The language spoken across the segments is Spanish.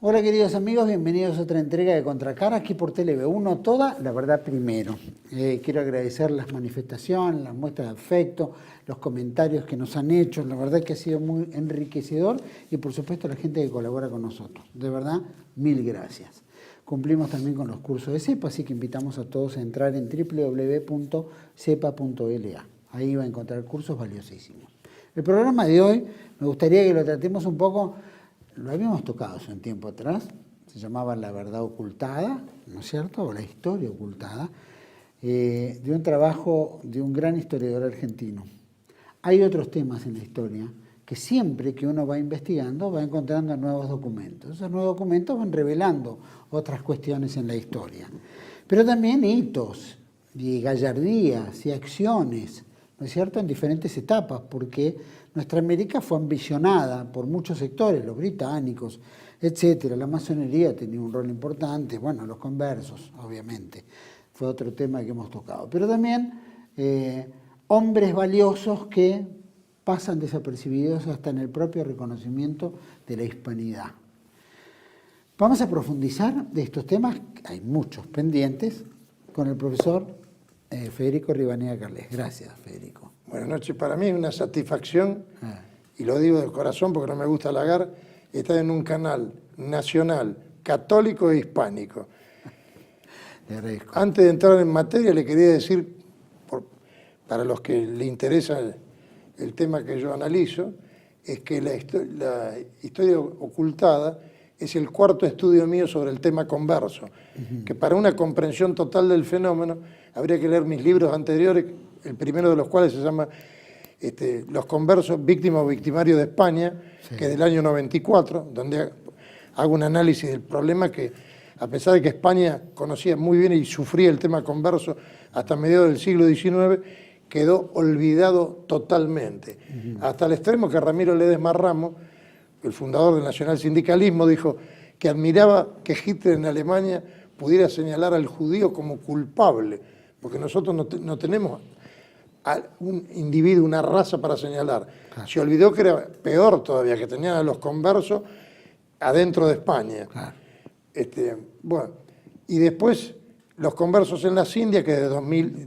Hola queridos amigos, bienvenidos a otra entrega de Contracara, aquí por TLV1, toda la verdad primero. Quiero agradecer las manifestaciones, las muestras de afecto, los comentarios que nos han hecho, la verdad que ha sido muy enriquecedor y por supuesto la gente que colabora con nosotros. De verdad, mil gracias. Cumplimos también con los cursos de CEPA, así que invitamos a todos a entrar en www.cepa.la. Ahí va a encontrar cursos valiosísimos. El programa de hoy me gustaría que lo tratemos un poco. Lo habíamos tocado hace un tiempo atrás, se llamaba La verdad ocultada, ¿no es cierto?, o La historia ocultada, de un trabajo de un gran historiador argentino. Hay otros temas en la historia que siempre que uno va investigando va encontrando nuevos documentos. Esos nuevos documentos van revelando otras cuestiones en la historia. Pero también hitos y gallardías y acciones, ¿no es cierto?, en diferentes etapas, porque nuestra América fue ambicionada por muchos sectores, los británicos, etcétera. La masonería tenía un rol importante, bueno, los conversos, obviamente, fue otro tema que hemos tocado. Pero también hombres valiosos que pasan desapercibidos hasta en el propio reconocimiento de la hispanidad. Vamos a profundizar de estos temas, hay muchos pendientes, con el profesor Federico Rivadeneyra Carles. Gracias, Federico. Buenas noches. Para mí es una satisfacción, y lo digo de corazón porque no me gusta halagar, estar en un canal nacional, católico e hispánico. Le agradezco. Antes de entrar en materia, le quería decir, para los que le interesa el tema que yo analizo, es que la historia ocultada es el cuarto estudio mío sobre el tema converso, que para una comprensión total del fenómeno habría que leer mis libros anteriores, el primero de los cuales se llama Los conversos, víctimas o victimarios de España, sí, que es del año 94, donde hago un análisis del problema que, a pesar de que España conocía muy bien y sufría el tema converso hasta mediados del siglo XIX, quedó olvidado totalmente. Hasta el extremo que Ramiro Ledesma Ramos, el fundador del nacionalsindicalismo, dijo que admiraba que Hitler en Alemania pudiera señalar al judío como culpable, porque nosotros no tenemos a un individuo, una raza para señalar. Claro. Se olvidó que era peor todavía, que tenían a los conversos adentro de España. Claro. Bueno, y después los conversos en las Indias, que es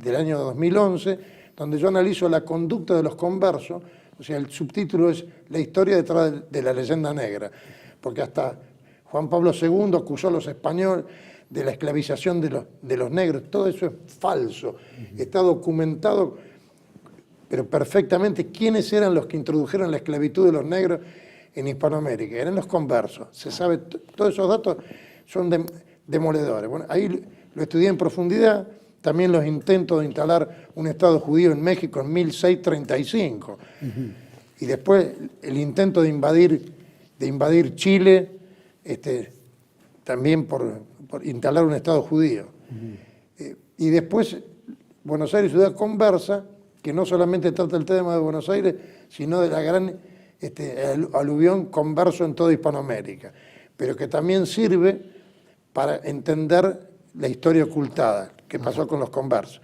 del año 2011, donde yo analizo la conducta de los conversos. O sea, el subtítulo es La historia detrás de la leyenda negra, porque hasta Juan Pablo II acusó a los españoles de la esclavización de los negros. Todo eso es falso. Está documentado, pero perfectamente, quiénes eran los que introdujeron la esclavitud de los negros en Hispanoamérica. Eran los conversos. Se sabe, todos esos datos son demoledores. Bueno, ahí lo estudié en profundidad. También los intentos de instalar un Estado judío en México en 1635. Y después el intento de invadir Chile, también por instalar un Estado judío. Y después Buenos Aires, ciudad conversa, que no solamente trata el tema de Buenos Aires, sino de la gran aluvión converso en toda Hispanoamérica, pero que también sirve para entender la historia ocultada que pasó con los conversos.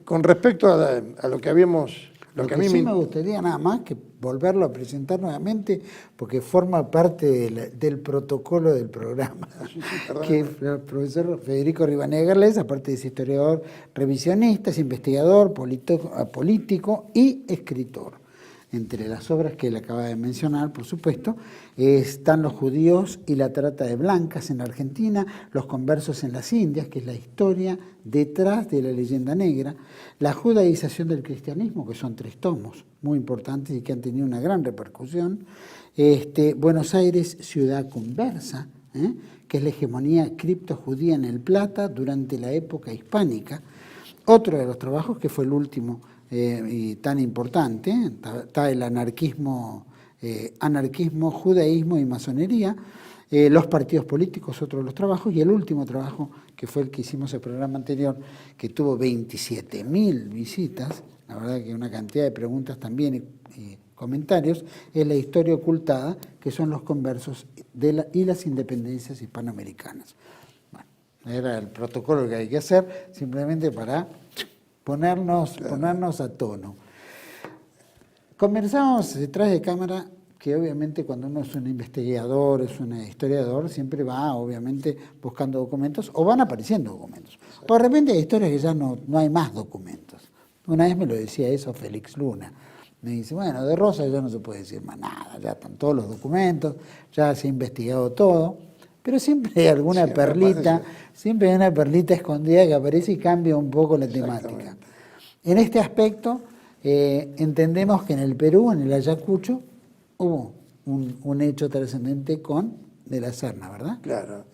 Con respecto a lo que habíamos... Lo que a mí sí me gustaría nada más que volverlo a presentar nuevamente, porque forma parte del protocolo del programa. Sí, que el profesor Federico Rivadeneyra Carles, aparte de ser historiador, revisionista, es investigador, político y escritor. Entre las obras que él acaba de mencionar, por supuesto, están Los judíos y la trata de blancas en Argentina, Los conversos en las Indias, que es la historia detrás de la leyenda negra, La judaización del cristianismo, que son 3 tomos muy importantes y que han tenido una gran repercusión, Buenos Aires, ciudad conversa, que es la hegemonía criptojudía en el Plata durante la época hispánica. Otro de los trabajos, que fue el último y tan importante, está el anarquismo, judaísmo y masonería, los partidos políticos, otro de los trabajos, y el último trabajo, que fue el que hicimos el programa anterior, que tuvo 27.000 visitas, la verdad que una cantidad de preguntas también y comentarios, es La historia ocultada, que son los conversos y las independencias hispanoamericanas. Bueno, era el protocolo que hay que hacer, simplemente para ponernos a tono. Conversamos detrás de cámara que obviamente cuando uno es un investigador, es un historiador, siempre va obviamente buscando documentos o van apareciendo documentos. O de repente hay historias que ya no hay más documentos. Una vez me lo decía eso Félix Luna. Me dice, bueno, de Rosa ya no se puede decir más nada, ya están todos los documentos, ya se ha investigado todo, pero siempre hay alguna perlita, siempre hay una perlita escondida que aparece y cambia un poco la temática. En este aspecto, entendemos que en el Perú, en el Ayacucho, hubo un hecho trascendente con De la Serna, ¿verdad? Claro.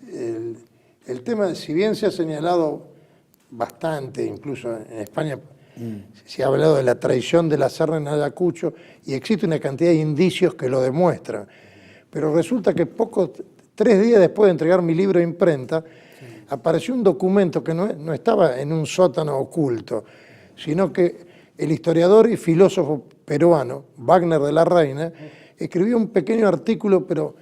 El tema, si bien se ha señalado bastante, incluso en España, se ha hablado de la traición de la Serna en Ayacucho y existe una cantidad de indicios que lo demuestran. Pero resulta que 3 días después de entregar mi libro a imprenta, apareció un documento que no estaba en un sótano oculto, sino que el historiador y filósofo peruano, Wagner de la Reina, escribió un pequeño artículo, pero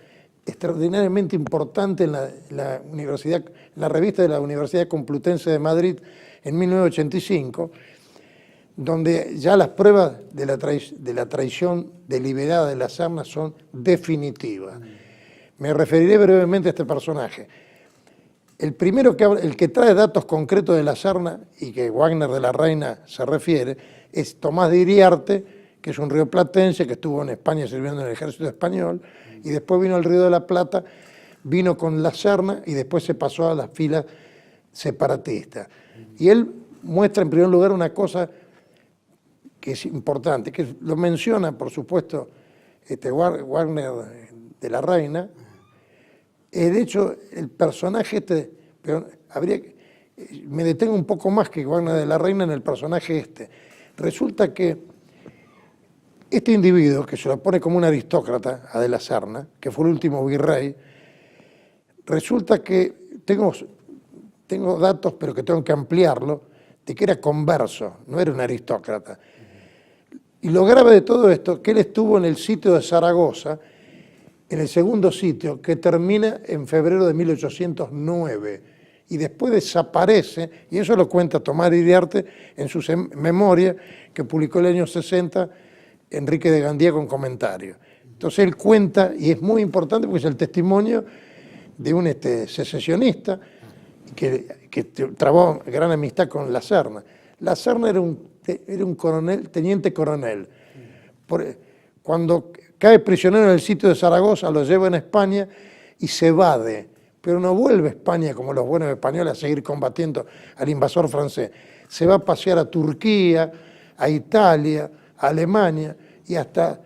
extraordinariamente importante en la revista de la Universidad Complutense de Madrid en 1985, donde ya las pruebas de la traición deliberada de la Serna son definitivas. Me referiré brevemente a este personaje. El primero el que trae datos concretos de la Serna y que Wagner de la Reina se refiere es Tomás de Iriarte, que es un rioplatense que estuvo en España sirviendo en el ejército español y después vino al Río de la Plata, vino con la Serna y después se pasó a las filas separatistas. Y él muestra en primer lugar una cosa que es importante, que lo menciona, por supuesto, Wagner de la Reina. De hecho, el personaje pero me detengo un poco más que Wagner de la Reina en el personaje este. Resulta que este individuo, que se lo pone como un aristócrata, a De la Serna, que fue el último virrey, resulta que tengo datos, pero que tengo que ampliarlo, de que era converso, no era un aristócrata. Y lo grave de todo esto, que él estuvo en el sitio de Zaragoza, en el segundo sitio, que termina en febrero de 1809, y después desaparece, y eso lo cuenta Tomás de Iriarte en sus memorias, que publicó en el año 60, Enrique de Gandía con comentarios. Entonces él cuenta, y es muy importante porque es el testimonio de un secesionista que trabó gran amistad con la Serna. La Serna era un coronel, teniente coronel. Cuando cae prisionero en el sitio de Zaragoza, lo lleva en España y se evade, pero no vuelve a España como los buenos españoles a seguir combatiendo al invasor francés. Se va a pasear a Turquía, a Italia, a Alemania, y hasta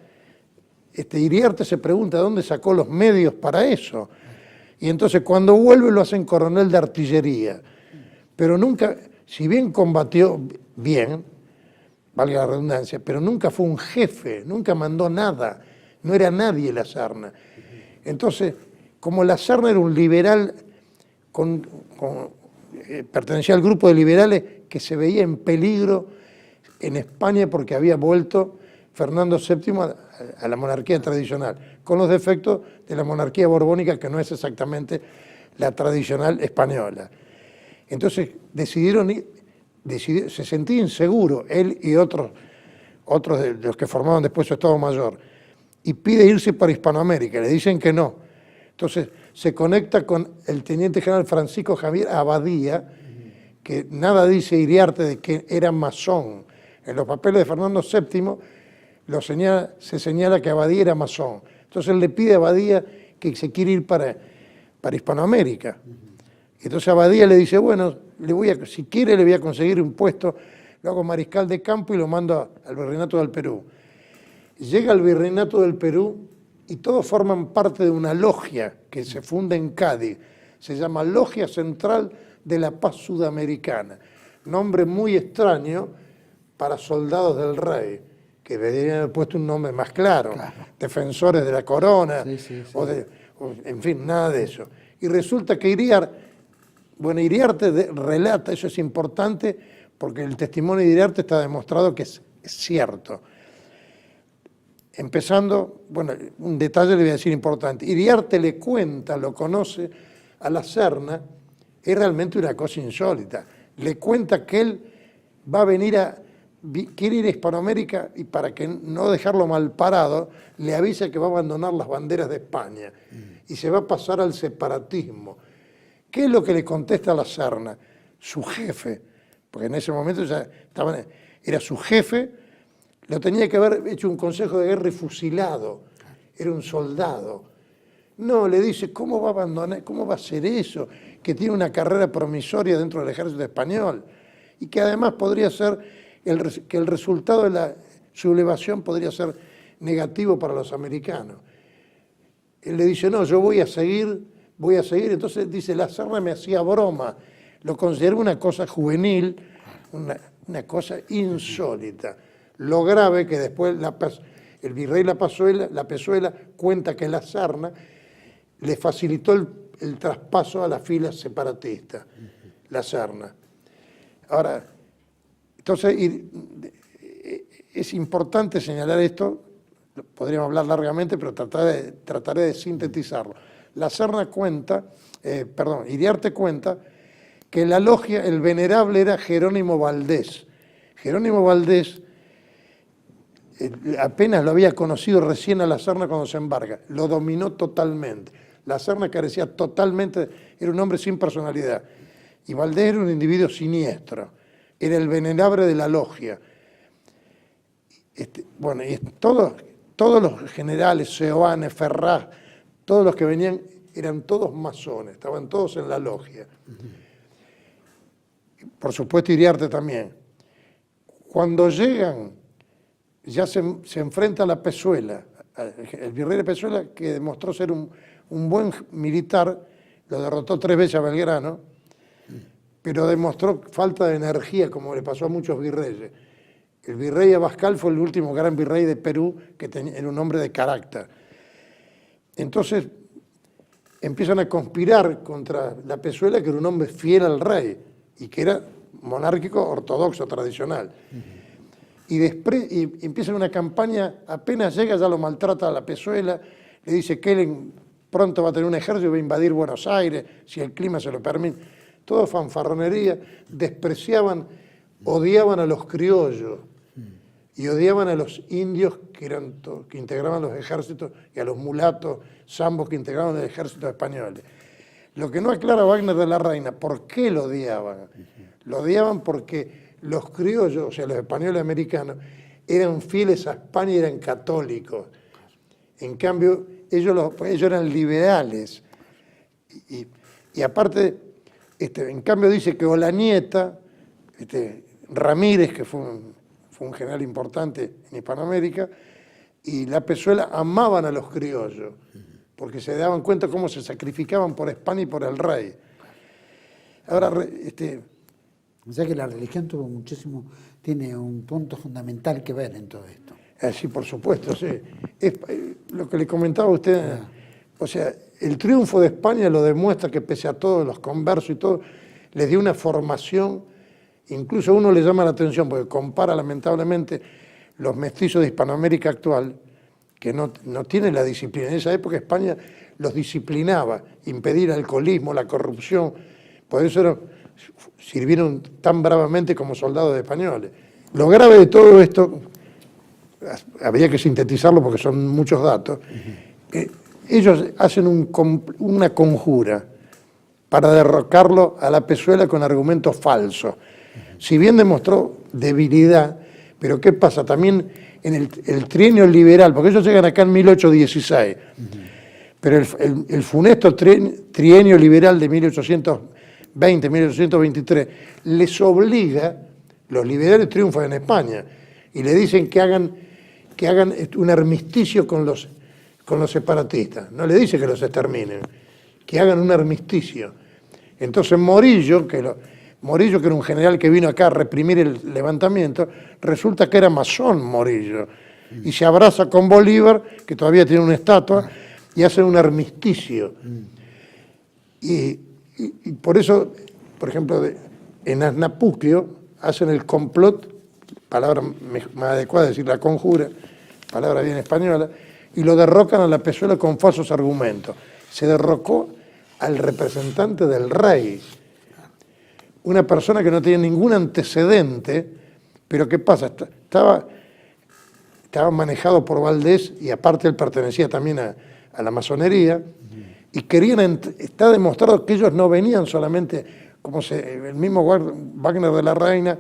Iriarte se pregunta dónde sacó los medios para eso. Y entonces cuando vuelve lo hacen coronel de artillería. Pero nunca, si bien combatió bien, valga la redundancia, pero nunca fue un jefe, nunca mandó nada, no era nadie la Serna. Entonces, como la Serna era un liberal, pertenecía al grupo de liberales que se veía en peligro en España porque había vuelto Fernando VII a la monarquía tradicional, con los defectos de la monarquía borbónica, que no es exactamente la tradicional española. Entonces se sentía inseguro, él y otros de los que formaban después su Estado Mayor, y pide irse para Hispanoamérica, le dicen que no. Entonces se conecta con el teniente general Francisco Javier Abadía, que nada dice Iriarte de que era masón. En los papeles de Fernando VII se señala que Abadía era masón. Entonces él le pide a Abadía que se quiere ir para Hispanoamérica. Entonces Abadía le dice, bueno, si quiere le voy a conseguir un puesto, lo hago mariscal de campo y lo mando al Virreinato del Perú. Llega al Virreinato del Perú y todos forman parte de una logia que se funda en Cádiz. Se llama Logia Central de la Paz Sudamericana. Nombre muy extraño para soldados del rey, que deberían haber puesto un nombre más claro. Defensores de la corona, sí. En fin, nada de eso. Y resulta que Iriarte relata, eso es importante, porque el testimonio de Iriarte está demostrado que es cierto. Empezando, un detalle le voy a decir importante. Iriarte le cuenta, lo conoce a la Serna, es realmente una cosa insólita. Le cuenta que él va a venir quiere ir a Hispanoamérica y para que no dejarlo mal parado, le avisa que va a abandonar las banderas de España y se va a pasar al separatismo. ¿Qué es lo que le contesta a la Serna? Su jefe, porque en ese momento ya era su jefe, lo tenía que haber hecho un consejo de guerra y fusilado, era un soldado. No, le dice, ¿cómo va a abandonar, cómo va a hacer eso? Que tiene una carrera promisoria dentro del ejército español y que además podría ser, que el resultado de la sublevación podría ser negativo para los americanos. Él le dice, no, yo voy a seguir. Entonces dice, la Serna me hacía broma, lo consideró una cosa juvenil, una cosa insólita. Lo grave que después el virrey La Pezuela cuenta que la Serna le facilitó el traspaso a las filas separatistas, la Serna. Ahora, entonces es importante señalar esto, podríamos hablar largamente, pero trataré de sintetizarlo. La Serna Iriarte cuenta que la logia, el venerable era Jerónimo Valdés. Jerónimo Valdés apenas lo había conocido recién a la Serna cuando se embarca, lo dominó totalmente. La Serna carecía totalmente, era un hombre sin personalidad. Y Valdés era un individuo siniestro, era el venerable de la logia. Bueno, y todos los generales, Seoane, Ferraz, todos los que venían, eran todos masones, estaban todos en la logia. Por supuesto, Iriarte también. Cuando llegan, ya se enfrenta a la Pezuela, el virrey de Pezuela, que demostró ser un buen militar, lo derrotó 3 veces a Belgrano, pero demostró falta de energía, como le pasó a muchos virreyes. El virrey Abascal fue el último gran virrey de Perú, que era un hombre de carácter. Entonces empiezan a conspirar contra la Pezuela, que era un hombre fiel al rey y que era monárquico, ortodoxo, tradicional. Y empieza una campaña, apenas llega ya lo maltrata a la Pezuela, le dice que él pronto va a tener un ejército y va a invadir Buenos Aires, si el clima se lo permite. Todo fanfarronería, despreciaban, odiaban a los criollos y odiaban a los indios que integraban los ejércitos y a los mulatos, zambos que integraban los ejércitos españoles. Lo que no aclara Wagner de la Reina, ¿por qué lo odiaban? Lo odiaban porque los criollos, o sea, los españoles americanos, eran fieles a España y eran católicos. En cambio, ellos eran liberales. Y aparte, en cambio dice que Olanieta, Ramírez, que fue un general importante en Hispanoamérica, y la Pezuela amaban a los criollos, porque se daban cuenta cómo se sacrificaban por España y por el rey. Ahora, O sea que la religión tiene un punto fundamental que ver en todo esto. Sí, por supuesto, sí. Lo que le comentaba a usted, o sea, el triunfo de España lo demuestra que pese a todos los conversos y todo, les dio una formación, incluso a uno le llama la atención, porque compara lamentablemente los mestizos de Hispanoamérica actual, que no tienen la disciplina. En esa época España los disciplinaba, impedir el alcoholismo, la corrupción, por eso sirvieron tan bravamente como soldados españoles. Lo grave de todo esto, habría que sintetizarlo porque son muchos datos, ellos hacen una conjura para derrocarlo a la Pezuela con argumentos falsos. Si bien demostró debilidad, pero ¿qué pasa? También en el trienio liberal, porque ellos llegan acá en 1816, pero el funesto trienio liberal de 1820-1823 les obliga, los liberales triunfan en España, y le dicen que hagan un armisticio con los separatistas. No le dice que los exterminen, que hagan un armisticio. Entonces Morillo, que era un general que vino acá a reprimir el levantamiento, resulta que era masón Morillo, y se abraza con Bolívar, que todavía tiene una estatua, y hacen un armisticio. Y por eso, por ejemplo, en Asnapuquio hacen el complot, palabra más adecuada, es decir, la conjura, palabra bien española, y lo derrocan a la Pezuela con falsos argumentos. Se derrocó al representante del rey, una persona que no tenía ningún antecedente, Pero ¿qué pasa? Estaba manejado por Valdés y aparte él pertenecía también a la masonería y está demostrado que ellos no venían solamente, el mismo Wagner de la Reina,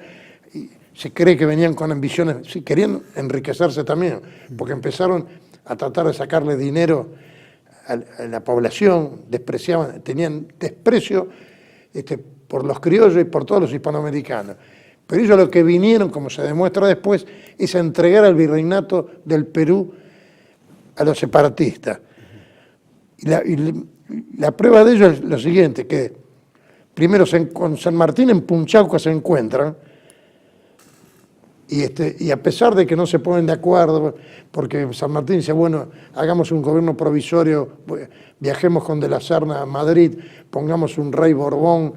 y se cree que venían con ambiciones, sí, querían enriquecerse también, porque empezaron a tratar de sacarle dinero a la población, tenían desprecio por los criollos y por todos los hispanoamericanos. Pero ellos lo que vinieron, como se demuestra después, es a entregar al virreinato del Perú a los separatistas. Y la prueba de ello es lo siguiente, que primero con San Martín en Punchauca se encuentran, y a pesar de que no se ponen de acuerdo, porque San Martín dice, bueno, hagamos un gobierno provisorio, viajemos con De la Serna a Madrid, pongamos un rey Borbón,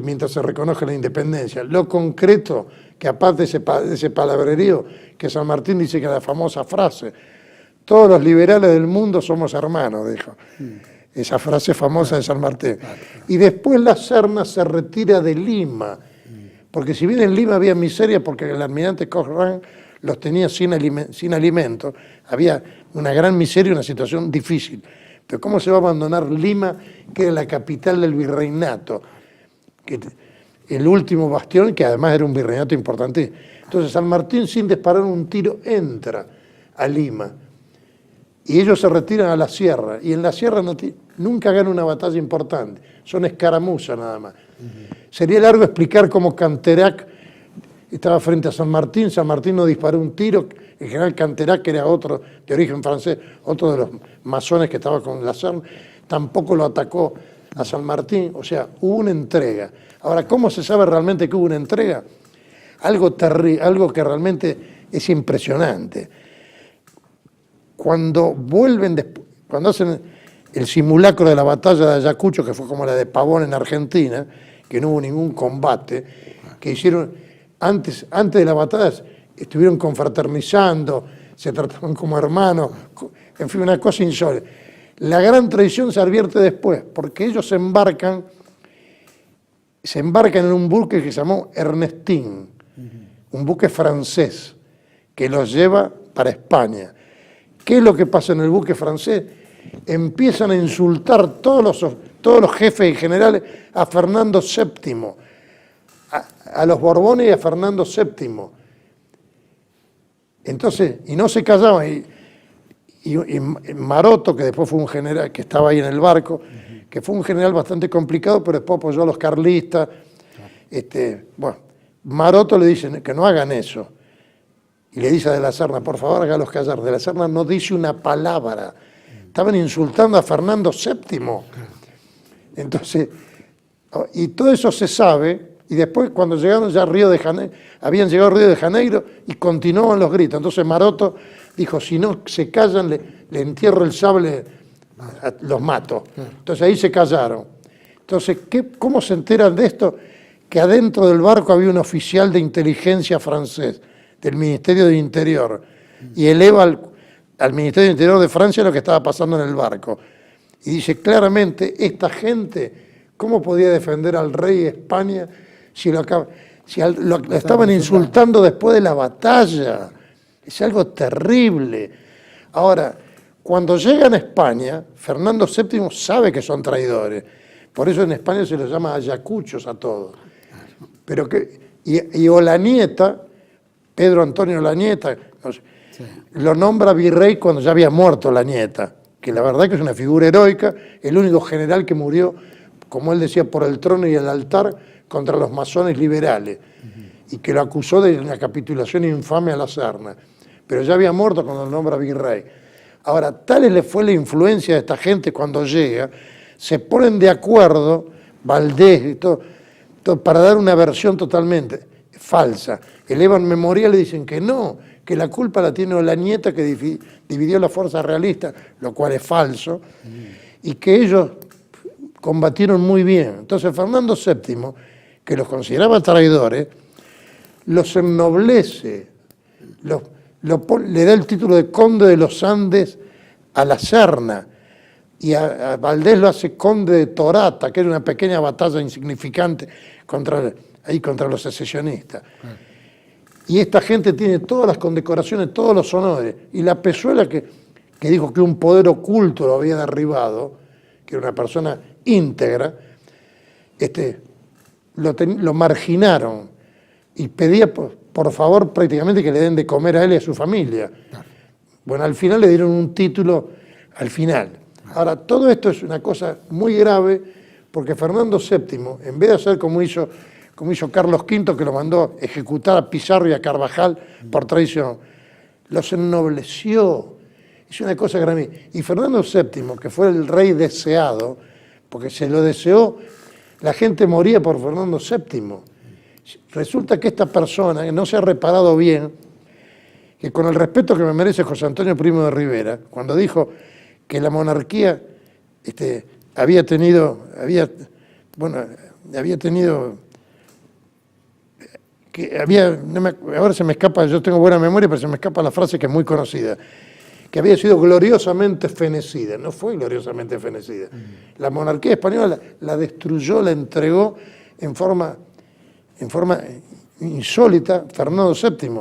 mientras se reconoce la independencia. Lo concreto, que aparte de ese palabrerío, que San Martín dice que la famosa frase, todos los liberales del mundo somos hermanos, dijo. Esa frase famosa de San Martín. Y después la Serna se retira de Lima, porque si bien en Lima había miseria, porque el almirante Cochrane los tenía sin alimento, había una gran miseria y una situación difícil. Pero ¿cómo se va a abandonar Lima, que era la capital del virreinato? El último bastión, que además era un virreinato importante. Entonces San Martín, sin disparar un tiro, entra a Lima. Y ellos se retiran a la sierra. Y en la sierra nunca ganan una batalla importante. Son escaramuzas nada más. Sería largo explicar cómo Canterac estaba frente a San Martín no disparó un tiro. El general Canterac, que era otro de origen francés, otro de los masones que estaba con la Serna, tampoco lo atacó a San Martín. O sea, hubo una entrega. Ahora, ¿cómo se sabe realmente que hubo una entrega? Algo terrible, algo que realmente es impresionante. Cuando hacen el simulacro de la batalla de Ayacucho, que fue como la de Pavón en Argentina, que no hubo ningún combate, que hicieron antes de la batalla, estuvieron confraternizando, se trataban como hermanos, en fin, una cosa insólita. La gran traición se advierte después, porque ellos se embarcan en un buque que se llamó Ernestin, un buque francés, que los lleva para España. ¿Qué es lo que pasa en el buque francés? Empiezan a insultar todos los jefes y generales a Fernando VII, a los Borbones y a Fernando VII. Entonces, y no se callaban. Y Maroto, que después fue un general que estaba ahí en el barco, que fue un general bastante complicado, pero después apoyó a los carlistas. Maroto le dice que no hagan eso. Y le dice a De la Serna, por favor, hágalos callar. De la Serna no dice una palabra. Estaban insultando a Fernando VII. Entonces, y todo eso se sabe, y después cuando llegaron ya a Río de Janeiro, habían llegado a Río de Janeiro y continuaban los gritos. Entonces Maroto dijo, si no se callan, le entierro el sable, los mato. Entonces ahí se callaron. Entonces, ¿cómo se enteran de esto? Que adentro del barco había un oficial de inteligencia francés, del Ministerio de Interior, y eleva al Ministerio de Interior de Francia lo que estaba pasando en el barco. Y dice claramente, esta gente, ¿cómo podía defender al rey de España si lo estaban insultando después de la batalla? Es algo terrible. Ahora, cuando llegan a España, Fernando VII sabe que son traidores. Por eso en España se los llama ayacuchos a todos. Y Olanieta, Pedro Antonio Olanieta, no sé, lo nombra virrey cuando ya había muerto Olanieta, que la verdad que es una figura heroica, el único general que murió, como él decía, por el trono y el altar contra los masones liberales, y que lo acusó de una capitulación infame a la Serna. Pero ya había muerto cuando lo nombra virrey. Ahora, tal le fue la influencia de esta gente cuando llega, se ponen de acuerdo, Valdés y todo, para dar una versión totalmente falsa. Elevan memorial y dicen que no, que la culpa la tiene Olanieta, que dividió la fuerza realista, lo cual es falso, y que ellos combatieron muy bien. Entonces Fernando VII, que los consideraba traidores, los ennoblece, le da el título de conde de los Andes a la Serna, y a Valdés lo hace conde de Torata, que era una pequeña batalla insignificante contra los secesionistas. Y esta gente tiene todas las condecoraciones, todos los honores. Y la Pezuela, que dijo que un poder oculto lo había derribado, que era una persona íntegra, lo marginaron y pedía por favor prácticamente que le den de comer a él y a su familia. Claro. Bueno, al final le dieron un título al final. Ahora, todo esto es una cosa muy grave porque Fernando VII, en vez de hacer como hizo Carlos V, que lo mandó ejecutar a Pizarro y a Carvajal por traición, los ennobleció. Es una cosa grave. Y Fernando VII, que fue el rey deseado, porque se lo deseó, la gente moría por Fernando VII. Resulta que esta persona, que no se ha reparado bien, que con el respeto que me merece José Antonio Primo de Rivera, cuando dijo que la monarquía había tenido, ahora se me escapa, yo tengo buena memoria, pero se me escapa la frase que es muy conocida, que había sido gloriosamente fenecida. No fue gloriosamente fenecida. La monarquía española la destruyó, la entregó en forma insólita Fernando VII.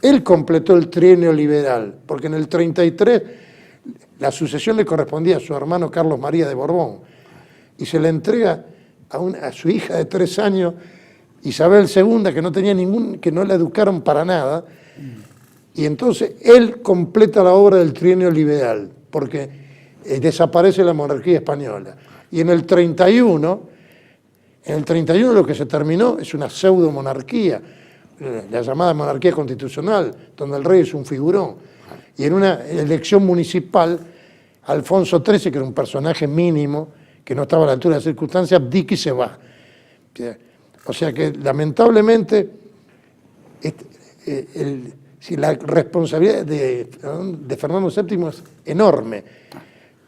Él completó el trienio liberal, porque en el 33 la sucesión le correspondía a su hermano Carlos María de Borbón, y se le entrega a su hija de 3 años, Isabel II, que no la educaron para nada, y entonces él completa la obra del trienio liberal, porque desaparece la monarquía española. Y en el 31 lo que se terminó es una pseudo-monarquía, la llamada monarquía constitucional, donde el rey es un figurón. Y en una elección municipal, Alfonso XIII, que era un personaje mínimo, que no estaba a la altura de las circunstancias, abdica y se va. O sea que, lamentablemente, la responsabilidad de Fernando VII es enorme.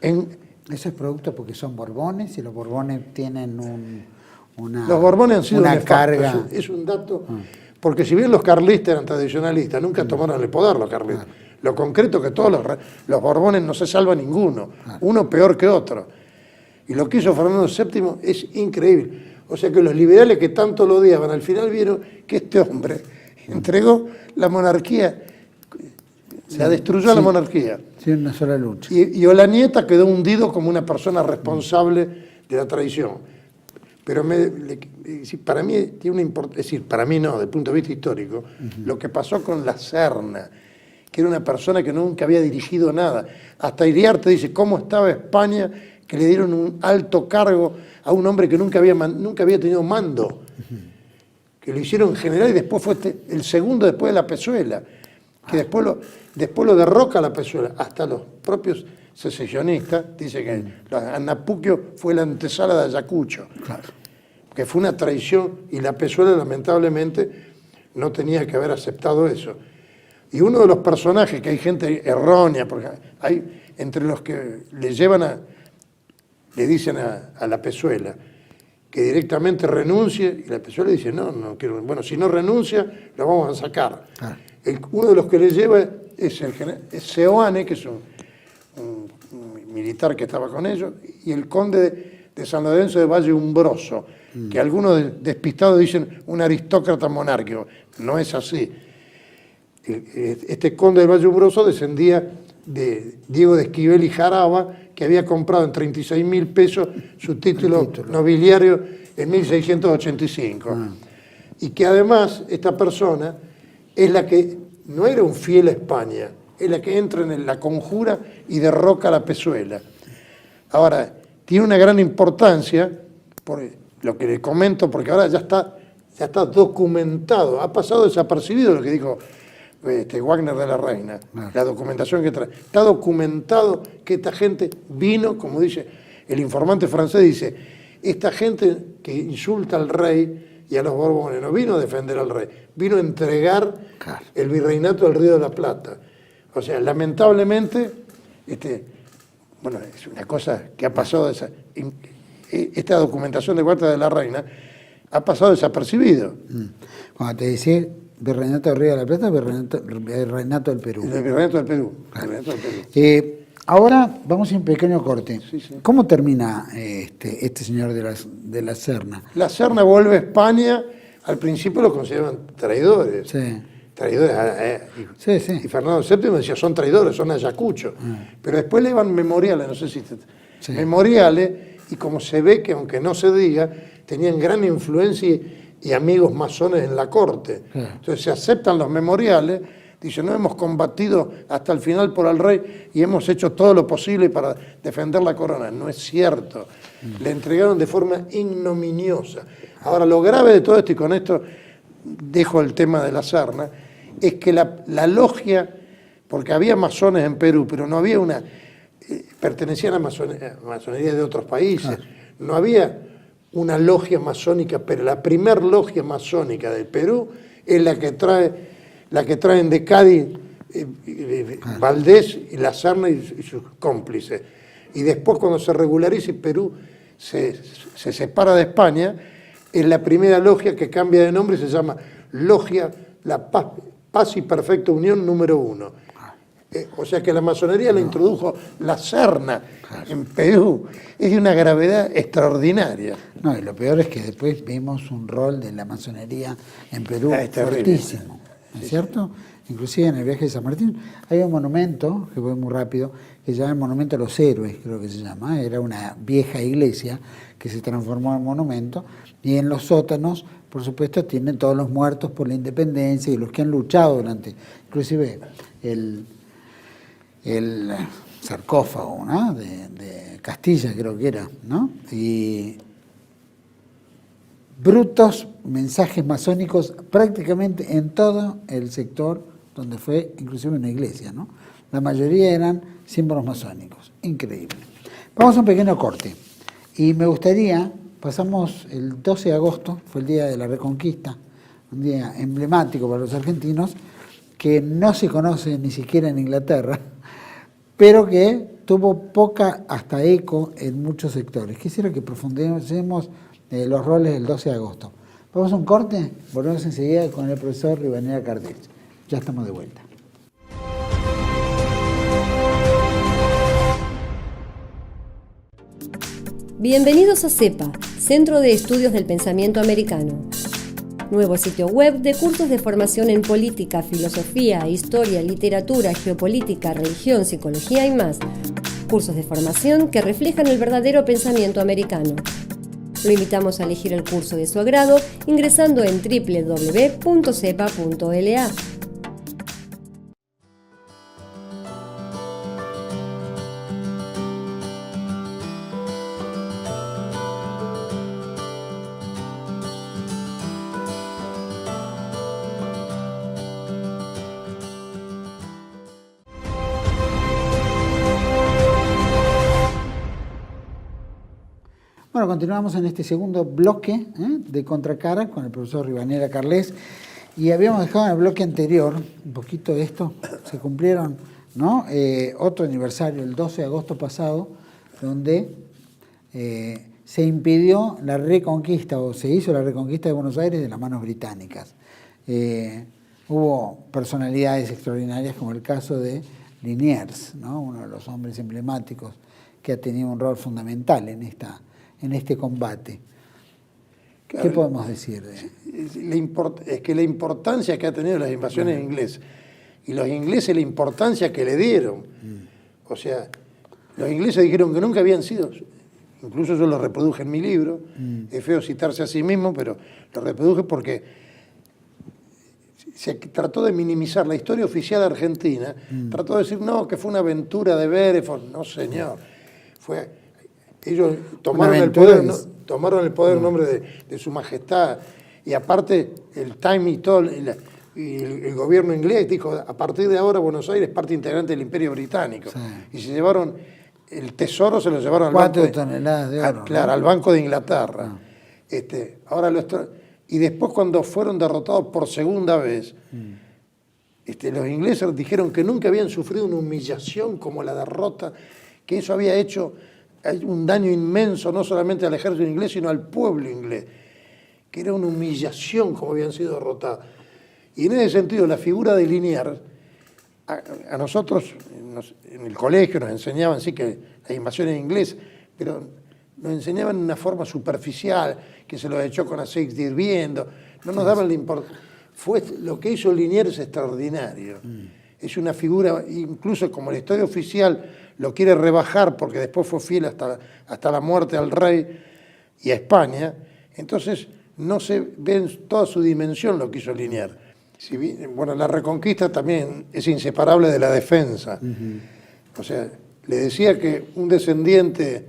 Eso es producto porque son Borbones y los Borbones tienen los Borbones han sido una nefastos, carga. es un dato, porque si bien los carlistas eran tradicionalistas, nunca tomaron el poder los carlistas. Lo concreto que todos los Borbones no se salva ninguno, uno peor que otro. Y lo que hizo Fernando VII es increíble. O sea que los liberales que tanto lo odiaban, al final vieron que este hombre entregó la monarquía, la destruyó a la monarquía. Sí, una sola lucha. Y Olanieta quedó hundido como una persona responsable de la traición. Pero para mí tiene una importancia, es decir, para mí no, desde el punto de vista histórico, lo que pasó con la Serna, que era una persona que nunca había dirigido nada. Hasta Iriarte dice cómo estaba España, que le dieron un alto cargo a un hombre que nunca había tenido mando, que lo hicieron general y después fue el segundo después de la Pezuela, que después lo derroca la Pezuela. Hasta los propios secesionistas dicen que Anapuquio fue la antesala de Ayacucho, que fue una traición y la Pezuela lamentablemente no tenía que haber aceptado eso. Y uno de los personajes, que hay gente errónea, porque hay entre los que le dicen a la Pezuela que directamente renuncie, y la Pezuela dice, no quiero. Bueno, si no renuncia, lo vamos a sacar. Uno de los que le lleva es Seoane, que es un militar que estaba con ellos, y el conde de San Lorenzo de Valle Umbroso, que algunos despistados dicen un aristócrata monárquico. No es así. Este conde de Valle Umbroso descendía de Diego de Esquivel y Jaraba, que había comprado en 36.000 pesos su título nobiliario en 1685. Y que además esta persona es la que no era un fiel a España, es la que entra en la conjura y derroca a la Pezuela. Ahora, tiene una gran importancia, por lo que le comento, porque ahora ya está documentado, ha pasado desapercibido lo que dijo Wagner de la Reina, la documentación que trae. Está documentado que esta gente vino, como dice el informante francés, dice, esta gente que insulta al rey y a los Borbones no vino a defender al rey, vino a entregar el virreinato del Río de la Plata. O sea, lamentablemente, es una cosa que ha pasado, esta documentación de Wagner de la Reina ha pasado desapercibido. Cuando te decía Virreinato del Río de la Plata, Virreinato del Perú. El Virreinato del Perú. Ahora vamos a un pequeño corte. Sí. ¿Cómo termina este señor de la Serna? La Serna vuelve a España, al principio lo consideraban traidores. Sí. traidores. Sí, sí. Y Fernando VII decía, son traidores, son ayacuchos. Pero después le iban memoriales, no sé si... Sí. Memoriales, y como se ve que, aunque no se diga, tenían gran influencia y amigos masones en la corte. Entonces se aceptan los memoriales, dicen, no, hemos combatido hasta el final por el rey y hemos hecho todo lo posible para defender la corona. No es cierto. Le entregaron de forma ignominiosa. Ahora, lo grave de todo esto, y con esto dejo el tema de la Serna, es que la logia, porque había masones en Perú, pero no había una... pertenecían a masonería de otros países. No había una logia masónica, pero la primer logia masónica del Perú es la que traen de Cádiz Valdés y la Serna y sus cómplices. Y después, cuando se regulariza y Perú se separa de España, es la primera logia que cambia de nombre y se llama Logia La Paz y Perfecta Unión número 1. O sea que la masonería la introdujo la Serna en Perú. Es de una gravedad extraordinaria. No, y lo peor es que después vimos un rol de la masonería en Perú terrible. fuertísimo, ¿no es cierto? Inclusive en el viaje de San Martín hay un monumento, que fue muy rápido, que se llama el Monumento a los Héroes, creo que se llama. Era una vieja iglesia que se transformó en monumento, y en los sótanos, por supuesto, tienen todos los muertos por la independencia y los que han luchado durante, inclusive el sarcófago, ¿no? de Castilla, creo que era, ¿no? Y brutos mensajes masónicos prácticamente en todo el sector donde fue inclusive una iglesia, ¿no? La mayoría eran símbolos masónicos, increíble. Vamos a un pequeño corte y me gustaría, pasamos el 12 de agosto, fue el día de la Reconquista, un día emblemático para los argentinos, que no se conoce ni siquiera en Inglaterra, pero que tuvo poca hasta eco en muchos sectores. Quisiera que profundicemos los roles del 12 de agosto. Vamos a un corte, volvemos enseguida con el profesor Rivadeneyra Cardés. Ya estamos de vuelta. Bienvenidos a CEPA, Centro de Estudios del Pensamiento Americano. Nuevo sitio web de cursos de formación en política, filosofía, historia, literatura, geopolítica, religión, psicología y más. Cursos de formación que reflejan el verdadero pensamiento americano. Lo invitamos a elegir el curso de su agrado ingresando en www.cepa.la. Bueno, continuamos en este segundo bloque de Contracara con el profesor Rivadeneyra Cardés, y habíamos dejado en el bloque anterior un poquito de esto. Se cumplieron, ¿no? Otro aniversario, el 12 de agosto pasado, donde se impidió la reconquista, o se hizo la reconquista de Buenos Aires de las manos británicas. Hubo personalidades extraordinarias, como el caso de Liniers, ¿no? Uno de los hombres emblemáticos que ha tenido un rol fundamental en este combate. Claro, ¿Qué podemos decir de eso? Es que la importancia que ha tenido las invasiones inglesas, y los ingleses la importancia que le dieron. O sea, los ingleses dijeron que nunca habían sido, incluso yo lo reproduje en mi libro, es feo citarse a sí mismo, pero lo reproduje porque se trató de minimizar la historia oficial argentina, trató de decir, no, que fue una aventura de Belfort. No, señor, ellos tomaron el poder en nombre de su majestad, y aparte el Time y todo, y el gobierno inglés dijo, a partir de ahora Buenos Aires es parte integrante del Imperio Británico. Sí. Y se llevaron, el tesoro se lo llevaron al 4 toneladas de oro. Claro, ¿no? Al Banco de Inglaterra. Y después, cuando fueron derrotados por segunda vez, los ingleses dijeron que nunca habían sufrido una humillación como la derrota, que eso había hecho un daño inmenso no solamente al ejército inglés, sino al pueblo inglés, que era una humillación como habían sido derrotados. Y en ese sentido, la figura de Liniers, a nosotros en el colegio nos enseñaban, sí, que las invasiones inglesas, pero nos enseñaban de una forma superficial, que se los echó con aceite hirviendo, no nos daban la importancia. lo que hizo Liniers es extraordinario. Es una figura, incluso como la historia oficial lo quiere rebajar, porque después fue fiel hasta la muerte al rey y a España, entonces no se ve en toda su dimensión lo que hizo Liniers. Si bien, bueno, la Reconquista también es inseparable de la defensa. O sea, le decía que un descendiente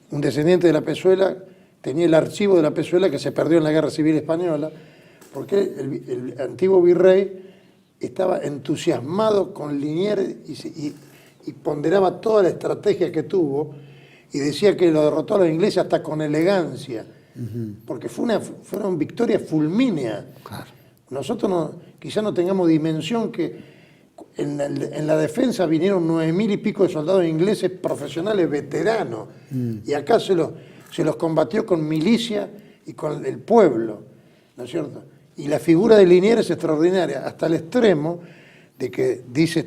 de la Pezuela tenía el archivo de la Pezuela que se perdió en la Guerra Civil Española, porque el antiguo virrey estaba entusiasmado con Liniers y ponderaba toda la estrategia que tuvo y decía que lo derrotó a los ingleses hasta con elegancia, porque fue una victoria fulmínea. Claro. Nosotros quizá no tengamos dimensión que en la defensa vinieron 9.000 y pico de soldados ingleses profesionales veteranos, y acá se los combatió con milicia y con el pueblo, ¿no es cierto? Y la figura de Liniers es extraordinaria, hasta el extremo de que dice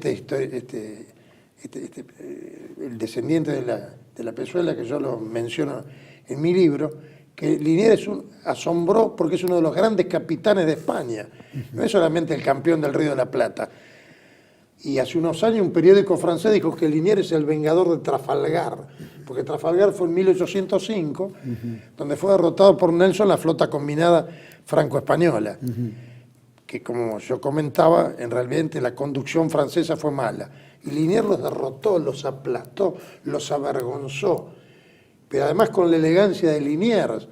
el descendiente de la Pezuela, que yo lo menciono en mi libro, que Liniers asombró porque es uno de los grandes capitanes de España, no es solamente el campeón del Río de la Plata. Y hace unos años un periódico francés dijo que Liniers es el vengador de Trafalgar, porque Trafalgar fue en 1805, donde fue derrotado por Nelson la flota combinada franco-española, que como yo comentaba, en realidad la conducción francesa fue mala. Y Liniers los derrotó, los aplastó, los avergonzó, pero además con la elegancia de Liniers,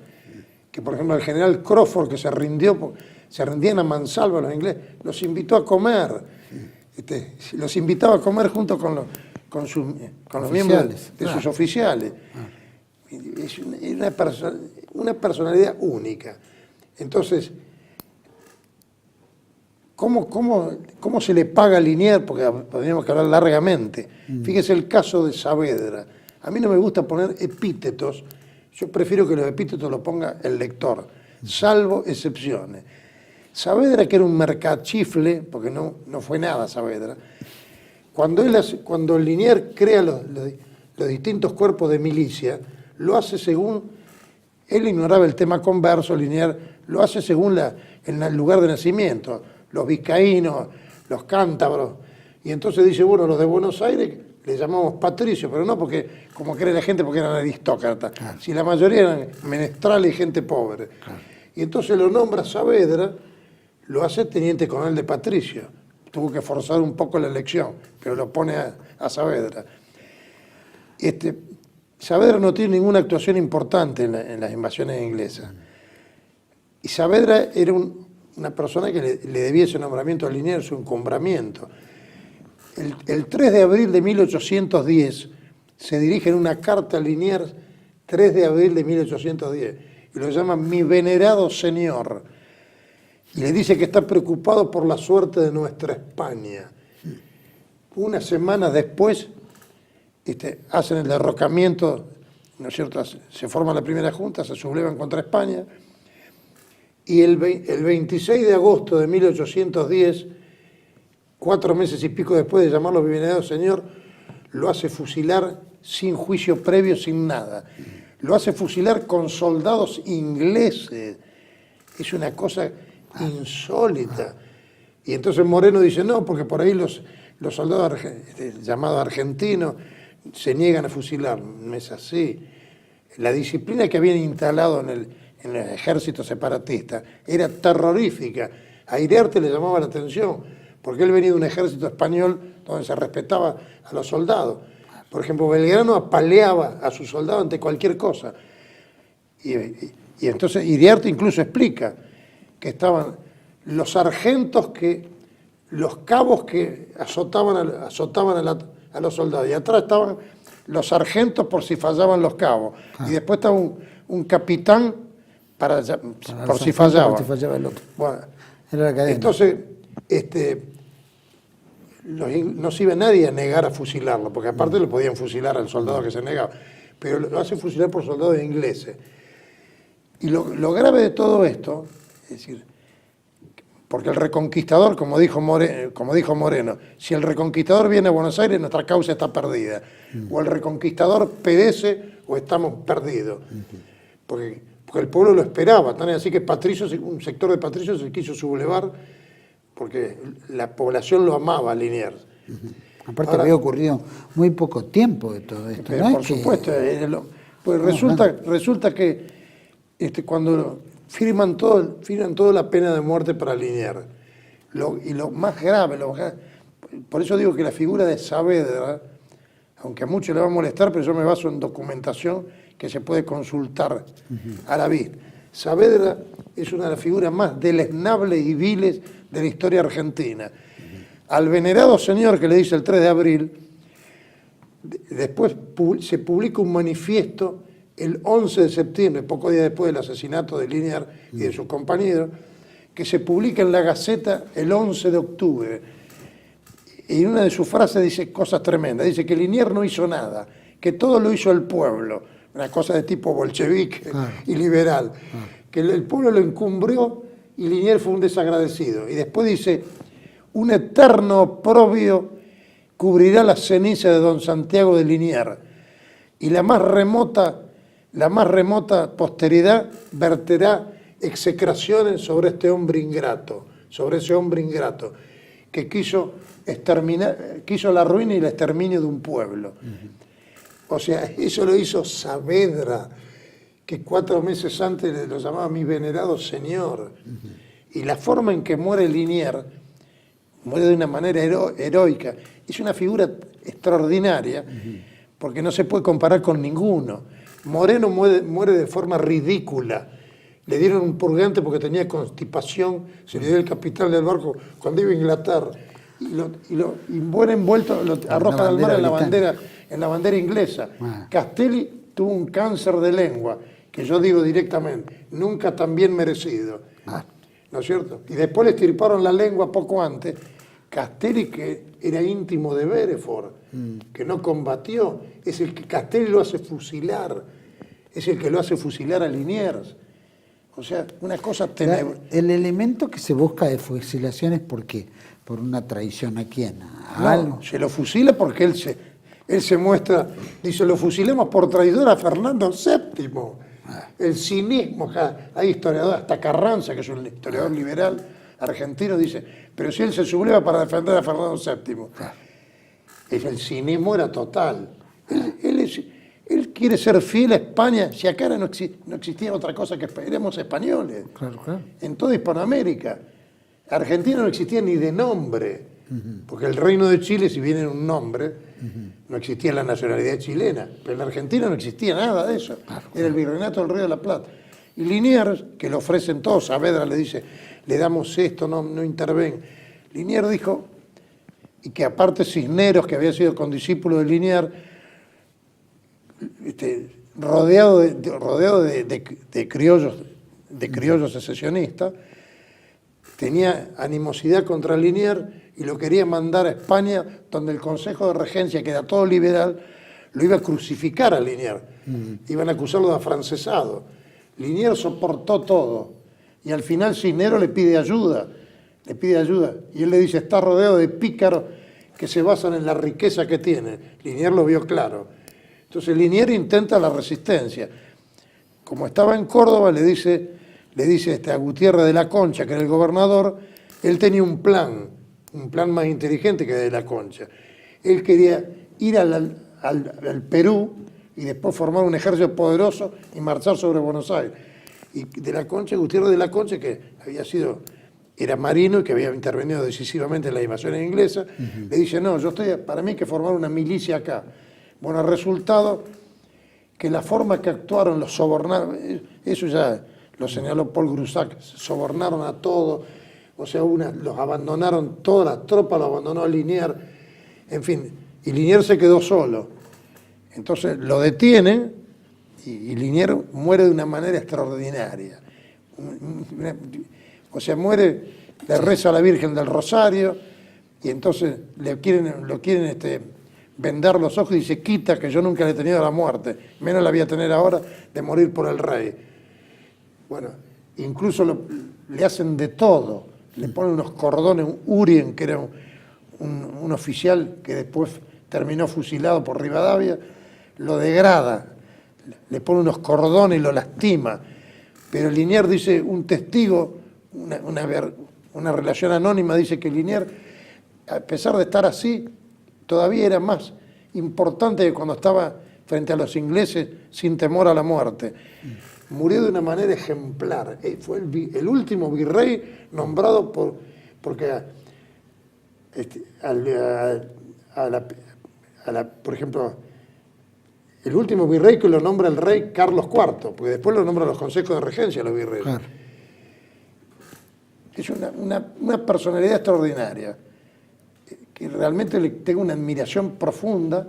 que por ejemplo el general Crawford, que se rendían a mansalva los ingleses, los invitó a comer, los invitaba a comer junto con los miembros de sus oficiales. Es una personalidad única. Entonces, ¿cómo se le paga a Liniers? Porque podríamos hablar largamente. Fíjese el caso de Saavedra. A mí no me gusta poner epítetos, yo prefiero que los epítetos los ponga el lector, salvo excepciones. Saavedra, que era un mercachifle, porque no fue nada Saavedra, cuando Liniers crea los distintos cuerpos de milicia, lo hace según, él ignoraba el tema converso, Liniers lo hace según el lugar de nacimiento, los vizcaínos, los cántabros, y entonces dice, bueno, los de Buenos Aires le llamamos patricios, pero no porque, como cree la gente, porque eran aristócratas, claro. Si la mayoría eran menestrales y gente pobre. Claro. Y entonces lo nombra Saavedra, lo hace teniente coronel de patricio. Tuvo que forzar un poco la elección, pero lo pone a Saavedra. Saavedra no tiene ninguna actuación importante en las invasiones inglesas. Y Saavedra era una persona que le debía ese nombramiento a Liniers, su encumbramiento. El 3 de abril de 1810 se dirige en una carta a Liniers, 3 de abril de 1810, y lo llama mi venerado señor, y le dice que está preocupado por la suerte de nuestra España. Unas semanas después hacen el derrocamiento, ¿no es cierto? Se forma la primera junta, se sublevan contra España, y el 26 de agosto de 1810, 4 meses y pico después de llamarlo mi venerado señor, lo hace fusilar sin juicio previo, sin nada. Lo hace fusilar con soldados ingleses. Es una cosa insólita. Y entonces Moreno dice, no, porque por ahí los soldados llamados argentinos se niegan a fusilar. No es así. La disciplina que habían instalado en el ejército separatista era terrorífica. A Iriarte le llamaba la atención, porque él venía de un ejército español donde se respetaba a los soldados. Por ejemplo, Belgrano apaleaba a sus soldados ante cualquier cosa. Y entonces Iriarte incluso explica que estaban los sargentos, los cabos que azotaban a los soldados, y atrás estaban los sargentos por si fallaban los cabos, y después estaba un capitán por si fallaba. Por si fallaba el otro. Bueno, era la cadena. Entonces, no se iba nadie a negar a fusilarlo, porque aparte lo podían fusilar al soldado que se negaba, pero lo hacen fusilar por soldados ingleses. Y lo grave de todo esto, es decir, porque el reconquistador, como dijo Moreno, si el reconquistador viene a Buenos Aires, nuestra causa está porque o el reconquistador perece o estamos perdidos. Porque porque el pueblo lo esperaba, tan es así que un sector de patricios se quiso sublevar porque la población lo amaba a Liniers. Aparte había ocurrido muy poco tiempo de todo esto, ¿no? Por supuesto, pues resulta que cuando firman toda la pena de muerte para Liniers, y lo más grave, por eso digo que la figura de Saavedra, aunque a muchos le va a molestar, pero yo me baso en documentación que se puede consultar a la vista. Saavedra es una de las figuras más deleznables y viles de la historia argentina. Al venerado señor que le dice el 3 de abril, después se publica un manifiesto el 11 de septiembre, pocos días después del asesinato de Liniers y de sus compañeros, que se publica en la Gaceta el 11 de octubre. Y una de sus frases dice cosas tremendas. Dice que Liniers no hizo nada, que todo lo hizo el pueblo. Una cosa de tipo bolchevique y liberal. Que el pueblo lo encumbrió y Liniers fue un desagradecido. Y después dice, un eterno oprobio cubrirá la ceniza de don Santiago de Liniers. Y la más remota posteridad verterá execraciones sobre este hombre ingrato, sobre ese hombre ingrato que quiso la ruina y el exterminio de un pueblo. O sea, eso lo hizo Saavedra, que 4 meses antes lo llamaba mi venerado señor. Y la forma en que muere Liniers, muere de una manera heroica, es una figura extraordinaria, porque no se puede comparar con ninguno. Moreno muere de forma ridícula. Le dieron un purgante porque tenía constipación, se le dio el capital del barco cuando iba a Inglaterra. Y muere envuelto, lo arrojan al mar en la bandera inglesa. Castelli tuvo un cáncer de lengua, que yo digo directamente, nunca tan bien merecido. ¿No es cierto? Y después le estirparon la lengua poco antes. Castelli, que era íntimo de Bereford, que no combatió, es el que Castelli lo hace fusilar, es el que lo hace fusilar a Liniers. O sea, una cosa tenebrosa. El elemento que se busca de fusilación es ¿por qué? ¿Por una traición a quién? No, se lo fusila porque él se muestra, dice, lo fusilemos por traidor a Fernando VII. El cinismo, hay historiadores, hasta Carranza, que es un historiador liberal argentino, dice, pero si él se subleva para defender a Fernando VII. El cinismo era total. Él quiere ser fiel a España, si acá no existía otra cosa que éramos españoles. Claro. En toda Hispanoamérica. Argentina no existía ni de nombre, porque el Reino de Chile, si bien era un nombre, no existía la nacionalidad chilena, pero en Argentina no existía nada de eso. Era el virreinato del Río de la Plata. Y Liniers, que le ofrecen todos, Saavedra le dice, le damos esto, no interven. Liniers dijo, y que aparte Cisneros, que había sido condiscípulo de Liniers, rodeado de criollos secesionistas, tenía animosidad contra Liniers y lo quería mandar a España, donde el Consejo de Regencia, que era todo liberal, lo iba a crucificar a Liniers. Iban a acusarlo de afrancesado. Liniers soportó todo. Y al final Cisneros le pide ayuda. Y él le dice, está rodeado de pícaros que se basan en la riqueza que tiene. Liniers lo vio claro. Entonces Liniers intenta la resistencia. Como estaba en Córdoba, le dice a Gutiérrez de la Concha, que era el gobernador, él tenía un plan más inteligente que de la Concha. Él quería ir al Perú y después formar un ejército poderoso y marchar sobre Buenos Aires. Y Gutiérrez de la Concha, que era marino y que había intervenido decisivamente en las invasiones inglesas, le dice, no, para mí hay que formar una milicia acá. Bueno, el resultado, que la forma que actuaron los sobornados, eso ya lo señaló Paul Grusac, sobornaron a todos, o sea, los abandonaron, toda la tropa lo abandonó a Liniers, en fin, y Liniers se quedó solo. Entonces lo detienen y Liniers muere de una manera extraordinaria. O sea, muere, le reza a la Virgen del Rosario y entonces lo quieren vendar los ojos y dice, quita que yo nunca le he tenido la muerte, menos la voy a tener ahora de morir por el rey. Bueno, incluso le hacen de todo, le ponen unos cordones, Urien, que era un oficial que después terminó fusilado por Rivadavia, lo degrada, le pone unos cordones y lo lastima. pero Liniers dice, un testigo, una relación anónima dice que Liniers, a pesar de estar así, todavía era más importante que cuando estaba frente a los ingleses sin temor a la muerte. Murió de una manera ejemplar. Fue el último virrey nombrado porque por ejemplo, el último virrey que lo nombra el rey Carlos IV, porque después lo nombran los consejos de regencia los virreyes. Claro. Es una personalidad extraordinaria, que realmente le tengo una admiración profunda,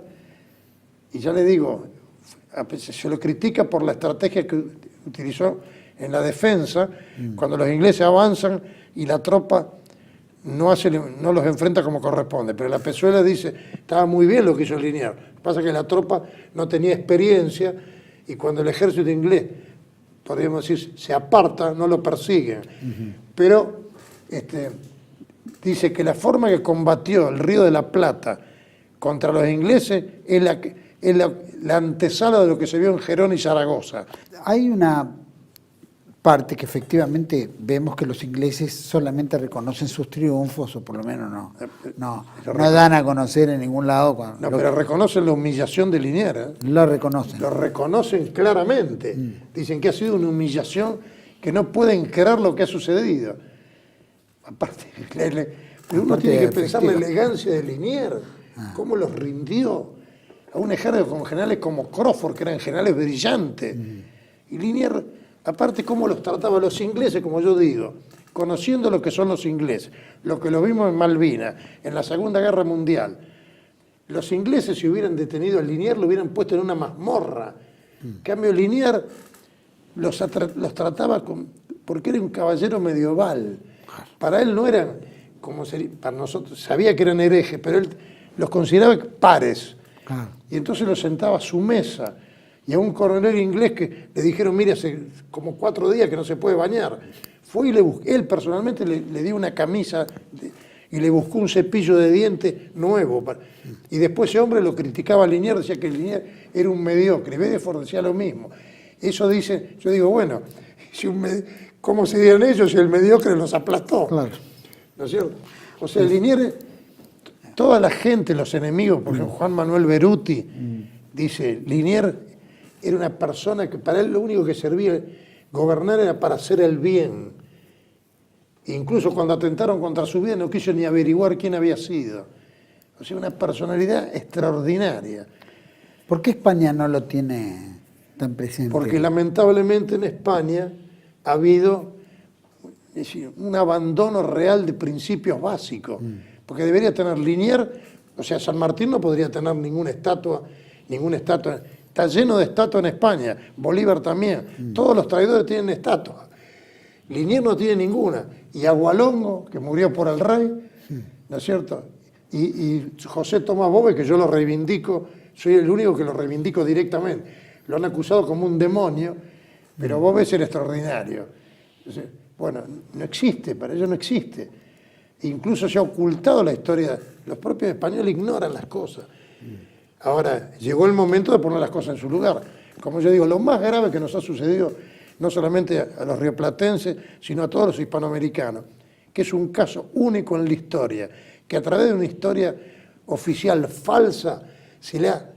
y ya le digo, se lo critica por la estrategia que utilizó en la defensa, cuando los ingleses avanzan y la tropa no los enfrenta como corresponde. Pero la Pezuela dice, estaba muy bien lo que hizo Liniers. Lo que pasa es que la tropa no tenía experiencia y cuando el ejército inglés, podríamos decir, se aparta, no lo persiguen. Pero dice que la forma que combatió el Río de la Plata contra los ingleses es la antesala de lo que se vio en Gerona y Zaragoza. Hay una parte que efectivamente vemos que los ingleses solamente reconocen sus triunfos, o por lo menos no dan a conocer en ningún lado. Pero reconocen la humillación de Liniers. Lo reconocen. Lo reconocen claramente. Dicen que ha sido una humillación que no pueden creer lo que ha sucedido. Aparte, uno tiene que pensar la elegancia de Liniers, cómo los rindió a un ejército con generales como Crawford, que eran generales brillantes. Y Liniers, aparte, cómo los trataba los ingleses, como yo digo, conociendo lo que son los ingleses, lo que lo vimos en Malvinas, en la Segunda Guerra Mundial. Los ingleses, si hubieran detenido a Liniers, lo hubieran puesto en una mazmorra. En cambio, Liniers los trataba porque era un caballero medieval. Para él no eran, como para nosotros, sabía que eran herejes, pero él los consideraba pares. Y entonces los sentaba a su mesa. Y a un coronel inglés que le dijeron, mire, hace como 4 días que no se puede bañar. Fue y él personalmente le dio una camisa y le buscó un cepillo de dientes nuevo. Y después ese hombre lo criticaba a Liniers, decía que Liniers era un mediocre. Y Bedford decía lo mismo. Eso dice, yo digo, bueno, ¿cómo se dieron ellos si el mediocre los aplastó? Claro. ¿No es cierto? O sea, Liniers, toda la gente, los enemigos, por ejemplo, Juan Manuel Beruti, dice, Liniers era una persona que para él lo único que servía gobernar era para hacer el bien. Incluso cuando atentaron contra su vida no quiso ni averiguar quién había sido. O sea, una personalidad extraordinaria. ¿Por qué España no lo tiene tan presente? Porque lamentablemente en España ha habido un abandono real de principios básicos. Porque debería tener Liniers, o sea, San Martín no podría tener ninguna estatua. Está lleno de estatuas en España, Bolívar también, todos los traidores tienen estatuas. Liniers no tiene ninguna. Y Agualongo, que murió por el rey, ¿no es cierto? Y José Tomás Bove, que yo lo reivindico, soy el único que lo reivindico directamente. Lo han acusado como un demonio, pero Bove es el extraordinario. Entonces, bueno, no existe, para ellos no existe. Incluso se ha ocultado la historia, los propios españoles ignoran las cosas. Ahora, llegó el momento de poner las cosas en su lugar. Como yo digo, lo más grave que nos ha sucedido, no solamente a los rioplatenses, sino a todos los hispanoamericanos, que es un caso único en la historia, que a través de una historia oficial falsa se le ha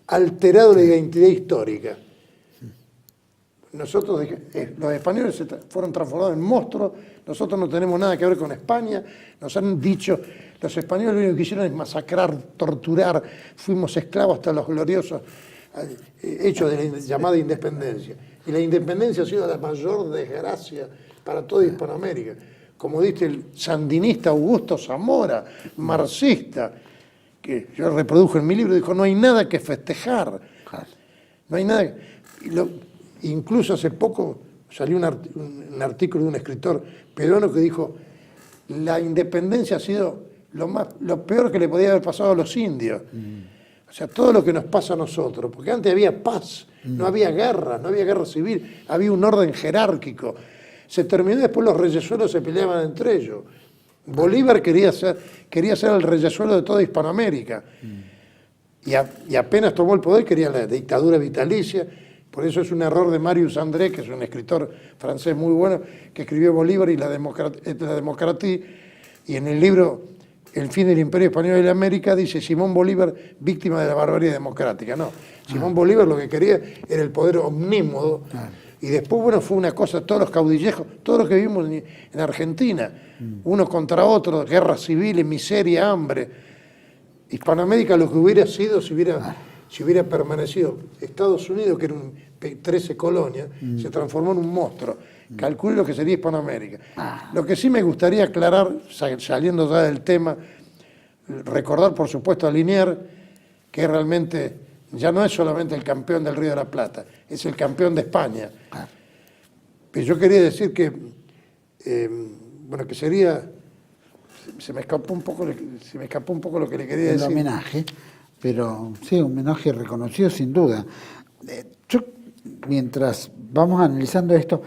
alterado la identidad histórica. Nosotros, los españoles fueron transformados en monstruos, nosotros no tenemos nada que ver con España, nos han dicho, los españoles lo único que hicieron es masacrar, torturar, fuimos esclavos hasta los gloriosos hechos de la llamada independencia. Y la independencia ha sido la mayor desgracia para toda Hispanoamérica. Como dice el sandinista Augusto Zamora, marxista, que yo reprodujo en mi libro, dijo, no hay nada que festejar. No hay nada. Incluso hace poco salió un artículo de un escritor peruano que dijo, la independencia ha sido lo peor que le podía haber pasado a los indios. O sea, todo lo que nos pasa a nosotros, porque antes había paz, no había guerra civil, había un orden jerárquico. Se terminó, después los reyesuelos se peleaban entre ellos. Bolívar quería ser el reyesuelo de toda Hispanoamérica. Y apenas tomó el poder quería la dictadura vitalicia, Por eso es un error de Marius André, que es un escritor francés muy bueno, que escribió Bolívar y la Democratie, y en el libro El fin del Imperio Español y la América dice Simón Bolívar, víctima de la barbarie democrática. No, Simón Bolívar lo que quería era el poder omnímodo, y después, bueno, fue una cosa, todos los caudillejos, todos los que vivimos en Argentina, unos contra otros, guerras civiles, miseria, hambre. Hispanoamérica lo que hubiera sido si hubiera permanecido Estados Unidos, que era 13 colonias, se transformó en un monstruo. Calcule lo que sería Hispanoamérica. Lo que sí me gustaría aclarar, saliendo ya del tema, recordar por supuesto a Liniers, que realmente ya no es solamente el campeón del Río de la Plata, es el campeón de España. Pero yo quería decir que, bueno, que sería... Se me escapó un poco lo que le quería decir. El homenaje, pero sí, un homenaje reconocido sin duda. Yo, mientras vamos analizando esto,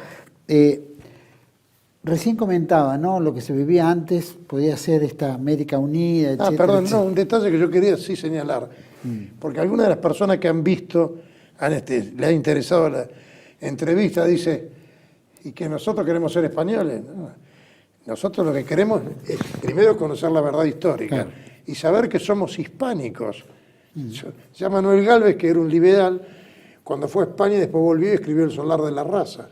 recién comentaba, ¿no? Lo que se vivía antes podía ser esta América Unida, etcétera. Perdón, etcétera. no, un detalle que yo quería sí señalar, porque algunas de las personas que han visto, le ha interesado la entrevista, dice, y que nosotros queremos ser españoles, ¿no? Nosotros lo que queremos es primero conocer la verdad histórica y saber que somos hispánicos. Ya Manuel Gálvez, que era un liberal, cuando fue a España y después volvió y escribió El solar de la raza.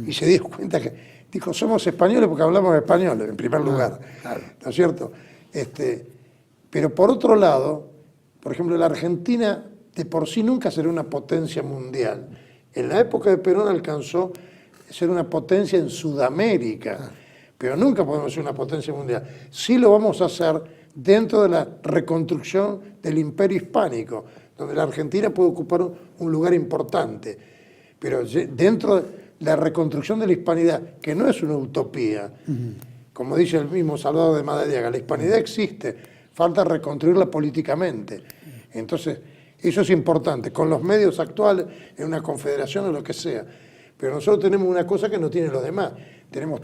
Y se dio cuenta que, dijo, somos españoles porque hablamos español, en primer lugar. ¿No es cierto? Pero por otro lado, por ejemplo, la Argentina de por sí nunca será una potencia mundial. En la época de Perón alcanzó a ser una potencia en Sudamérica. Pero nunca podemos ser una potencia mundial. Sí lo vamos a hacer dentro de la reconstrucción del imperio hispánico, donde la Argentina puede ocupar un lugar importante. Pero dentro de la reconstrucción de la hispanidad, que no es una utopía, como dice el mismo Salvador de Madariaga, la hispanidad existe, falta reconstruirla políticamente. Entonces, eso es importante, con los medios actuales, en una confederación o lo que sea. Pero nosotros tenemos una cosa que no tienen los demás. Tenemos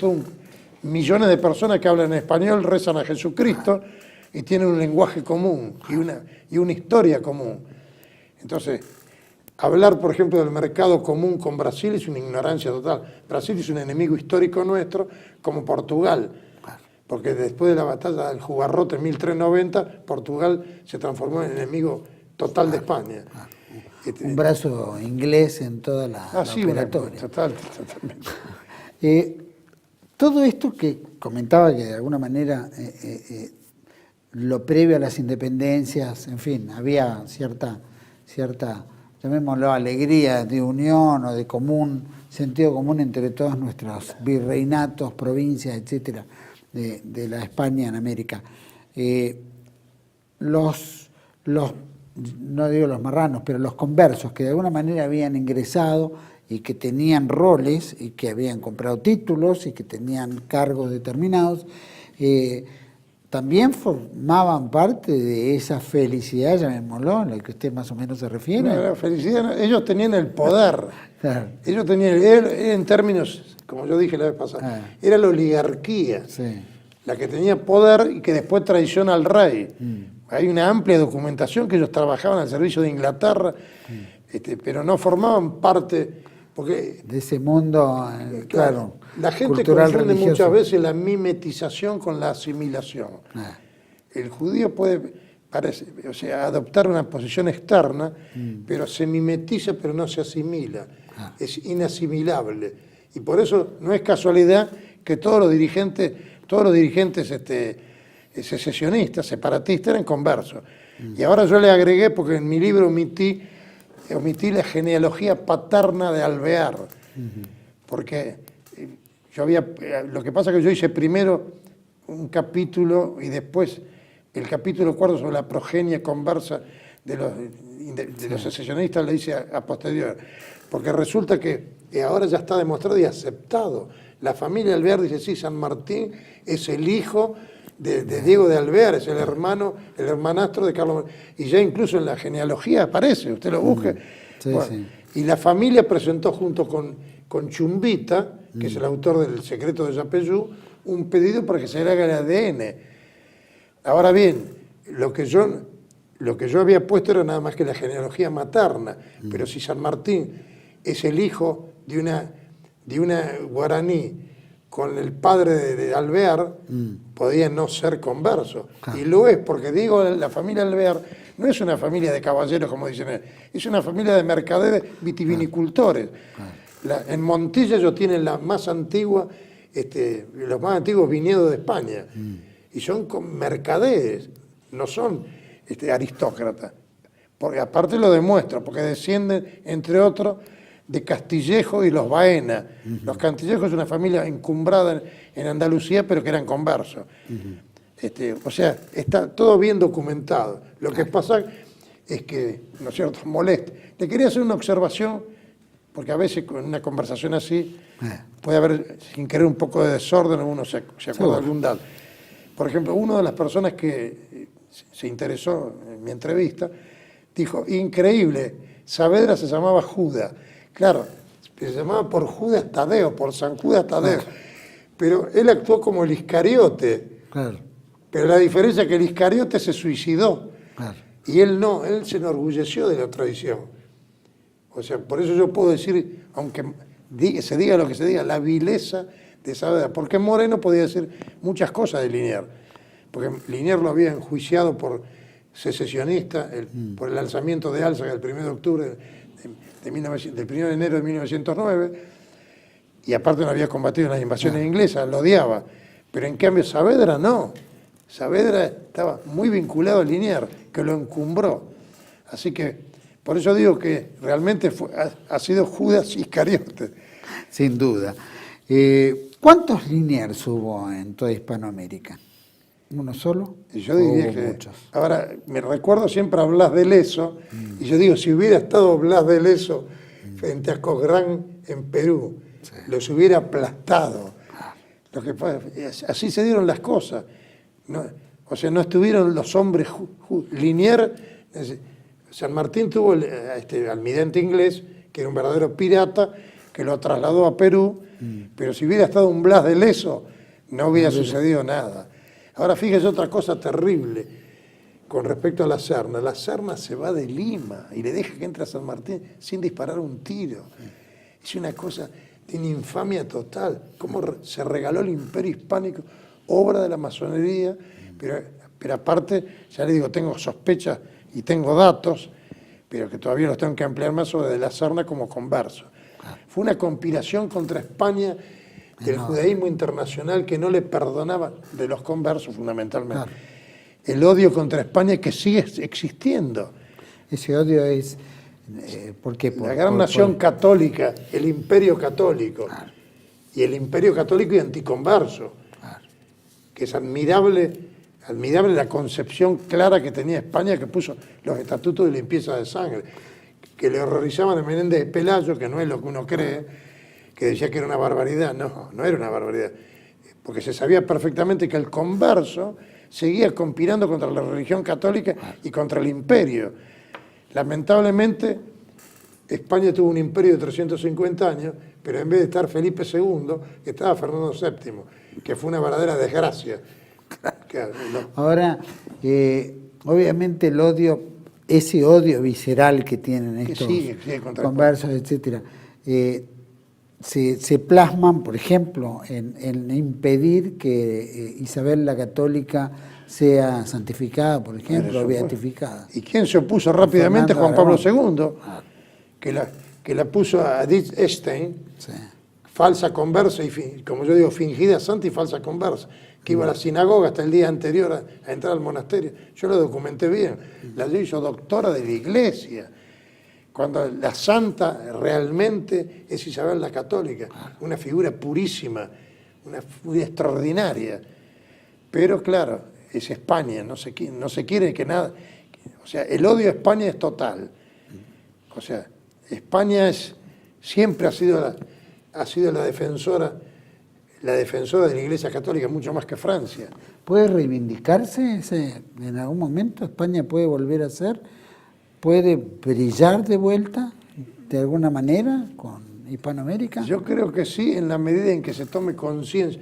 millones de personas que hablan español, rezan a Jesucristo y tienen un lenguaje común y una historia común. Entonces, hablar, por ejemplo, del mercado común con Brasil es una ignorancia total. Brasil es un enemigo histórico nuestro, como Portugal, porque después de la batalla del Jugarrote en 1390, Portugal se transformó en enemigo total de España. Un brazo inglés en toda la operatoria. Totalmente. Todo esto que comentaba que de alguna manera lo previo a las independencias, en fin, había cierta, llamémoslo, alegría de unión o de sentido común entre todos nuestros virreinatos, provincias, etcétera, de la España en América. No digo los marranos, pero los conversos que de alguna manera habían ingresado y que tenían roles y que habían comprado títulos y que tenían cargos determinados, también formaban parte de esa felicidad, llamémoslo, a la que usted más o menos se refiere. No, la felicidad, no, ellos tenían el poder. Claro. Ellos tenían, en términos, como yo dije la vez pasada, era la oligarquía, la que tenía poder y que después traiciona al rey. Hay una amplia documentación que ellos trabajaban al servicio de Inglaterra, pero no formaban parte... Porque de ese mundo, claro, la gente cultural, confunde religioso. muchas veces la mimetización con la asimilación. El judío puede adoptar una posición externa, pero se mimetiza, pero no se asimila. Es inasimilable. Y por eso no es casualidad que todos los dirigentes secesionistas, separatistas, eran conversos. Y ahora yo le agregué, porque en mi libro omití la genealogía paterna de Alvear, porque lo que pasa es que yo hice primero un capítulo y después el capítulo 4 sobre la progenie conversa de los secesionistas le hice a posterior, porque resulta que ahora ya está demostrado y aceptado. La familia Alvear dice, sí, San Martín es el hijo de Diego de Alvear, es el hermanastro de Carlos, y ya incluso en la genealogía aparece, usted lo busque. Y la familia presentó junto con Chumbita, que es el autor del Secreto de Yapeyú, un pedido para que se haga el ADN. Ahora bien, lo que yo había puesto era nada más que la genealogía materna, pero si San Martín es el hijo de una guaraní con el padre de Alvear, podía no ser converso. Claro. Y lo es, porque digo, la familia Alvear no es una familia de caballeros, como dicen ellos, es una familia de mercaderes vitivinicultores. En Montilla ellos tienen la más antigua, los más antiguos viñedos de España. Y son mercaderes, no son aristócratas. Porque aparte lo demuestra, porque descienden, entre otros, de Castillejo y los Baena. Los Castillejos es una familia encumbrada en Andalucía, pero que eran conversos. O sea, está todo bien documentado. Lo que pasa es que, ¿no es cierto?, molesta. Le quería hacer una observación, porque a veces con una conversación así puede haber, sin querer, un poco de desorden, uno se acuerda de algún dato. Por ejemplo, una de las personas que se interesó en mi entrevista dijo, increíble, Saavedra se llamaba Judas. Claro, se llamaba por Judas Tadeo, por San Judas Tadeo. Pero él actuó como el Iscariote. Claro. Pero la diferencia es que el Iscariote se suicidó. Claro. Y él no, él se enorgulleció de la tradición. O sea, por eso yo puedo decir, aunque se diga lo que se diga, la vileza de Saavedra. Porque Moreno podía decir muchas cosas de Liniers. Porque Liniers lo había enjuiciado por secesionista, por el alzamiento de Álzaga el 1 de octubre del 1 de enero de 1909, y aparte no había combatido en las invasiones inglesas, lo odiaba. Pero en cambio Saavedra no. Saavedra estaba muy vinculado a Liniers, que lo encumbró. Así que, por eso digo que realmente ha sido Judas Iscariote. Sin duda. ¿Cuántos Liniers hubo en toda Hispanoamérica? ¿Uno solo? Y yo diría ¿O que muchos? ahora me recuerdo siempre a Blas de Lezo, y yo digo, si hubiera estado Blas de Lezo frente a Cosgrán en Perú, los hubiera aplastado. Lo que pasa, así se dieron las cosas. No, o sea, no estuvieron los hombres Liniers. San Martín tuvo este almirante inglés, que era un verdadero pirata, que lo trasladó a Perú, pero si hubiera estado un Blas de Lezo, no hubiera sucedido nada. Ahora fíjese otra cosa terrible con respecto a la Serna. La Serna se va de Lima y le deja que entre a San Martín sin disparar un tiro. Es una cosa de una infamia total. Cómo se regaló el Imperio Hispánico, obra de la masonería, pero aparte, ya le digo, tengo sospechas y tengo datos, pero que todavía los tengo que ampliar más sobre de la Serna como converso. Fue una conspiración contra España del judaísmo internacional que no le perdonaba, de los conversos fundamentalmente. Claro. El odio contra España que sigue existiendo. Ese odio es... ¿por qué? La gran nación católica, el imperio católico. Claro. Y el imperio católico y anticonverso. Claro. Que es admirable la concepción clara que tenía España, que puso los estatutos de limpieza de sangre, que le horrorizaban a Menéndez de Pelayo, que no es lo que uno cree, que decía que era una barbaridad. No, no era una barbaridad, porque se sabía perfectamente que el converso seguía conspirando contra la religión católica y contra el imperio. Lamentablemente, España tuvo un imperio de 350 años, pero en vez de estar Felipe II, estaba Fernando VII, que fue una verdadera desgracia. Ahora, obviamente el odio, ese odio visceral que tienen estos conversos, etcétera, se plasman, por ejemplo, en impedir que Isabel la Católica sea santificada, por ejemplo, o beatificada. ¿Y quién se opuso rápidamente? Juan Pablo II, que la puso a Edith Stein, falsa conversa, y como yo digo, fingida santa y falsa conversa, que iba a la sinagoga hasta el día anterior a entrar al monasterio. Yo lo documenté bien. La hizo doctora de la Iglesia, cuando la santa realmente es Isabel la Católica, una figura purísima, una figura extraordinaria. Pero claro, es España, no se quiere que nada... O sea, el odio a España es total. O sea, España siempre ha sido la defensora de la Iglesia Católica, mucho más que Francia. ¿Puede reivindicarse en algún momento? ¿España puede volver a ser? ¿Puede brillar de vuelta de alguna manera con Hispanoamérica? Yo creo que sí, en la medida en que se tome conciencia.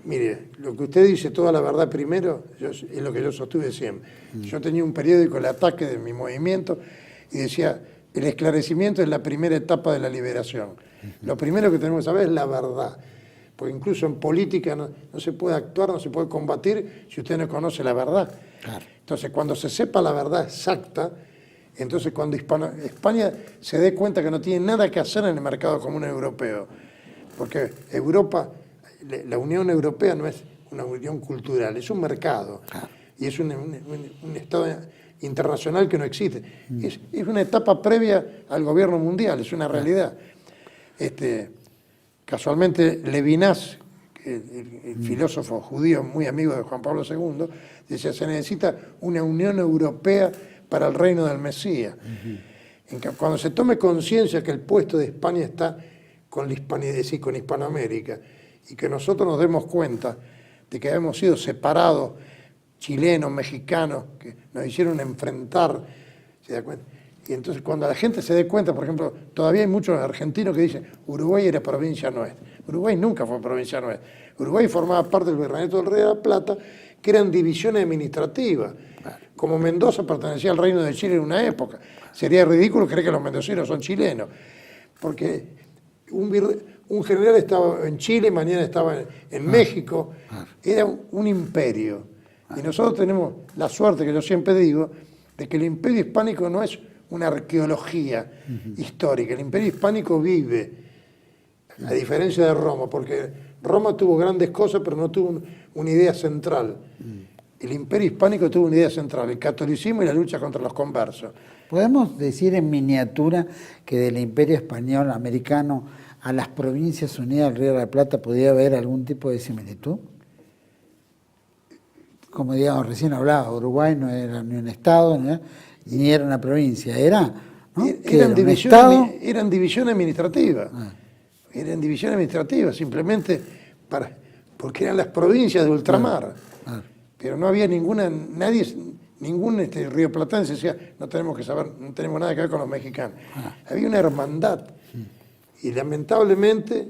Mire, lo que usted dice, toda la verdad primero, es lo que yo sostuve siempre. Yo tenía un periódico, El Ataque, de mi movimiento, y decía, el esclarecimiento es la primera etapa de la liberación. Lo primero que tenemos que saber es la verdad. Porque incluso en política no se puede actuar, no se puede combatir si usted no conoce la verdad. Claro. Entonces, cuando se sepa la verdad exacta, entonces cuando España se dé cuenta que no tiene nada que hacer en el mercado común europeo, porque Europa, la Unión Europea no es una unión cultural, es un mercado. Claro. Y es un Estado internacional que no existe. Es una etapa previa al gobierno mundial, es una realidad. Casualmente Levinas, el filósofo judío muy amigo de Juan Pablo II, decía, se necesita una Unión Europea para el reino del Mesías. Cuando se tome conciencia que el puesto de España está con Hispanoamérica, y que nosotros nos demos cuenta de que hemos sido separados, chilenos, mexicanos, que nos hicieron enfrentar, ¿se da cuenta? Y entonces cuando la gente se dé cuenta, por ejemplo, todavía hay muchos argentinos que dicen Uruguay era provincia nuestra. Uruguay nunca fue provincia nuestra. Uruguay formaba parte del Virreinato del Río de la Plata, que eran divisiones administrativas. Como Mendoza pertenecía al Reino de Chile en una época. Sería ridículo creer que los mendocinos son chilenos, porque un general estaba en Chile, mañana estaba en México. Era un imperio. Y nosotros tenemos la suerte, que yo siempre digo, de que el imperio hispánico no es una arqueología histórica. El imperio hispánico vive, a diferencia de Roma, porque Roma tuvo grandes cosas, pero no tuvo una idea central. El imperio hispánico tuvo una idea central, el catolicismo y la lucha contra los conversos. ¿Podemos decir en miniatura que del imperio español americano a las provincias unidas del Río de la Plata podía haber algún tipo de similitud? Como digamos, recién hablaba, Uruguay no era ni un estado, ni era una provincia, era, ¿no? Eran divisiones administrativas. Eran divisiones administrativas, simplemente porque eran las provincias de ultramar. Pero no había ningún rioplatense decía, no tenemos nada que ver con los mexicanos. Había una hermandad. Y lamentablemente,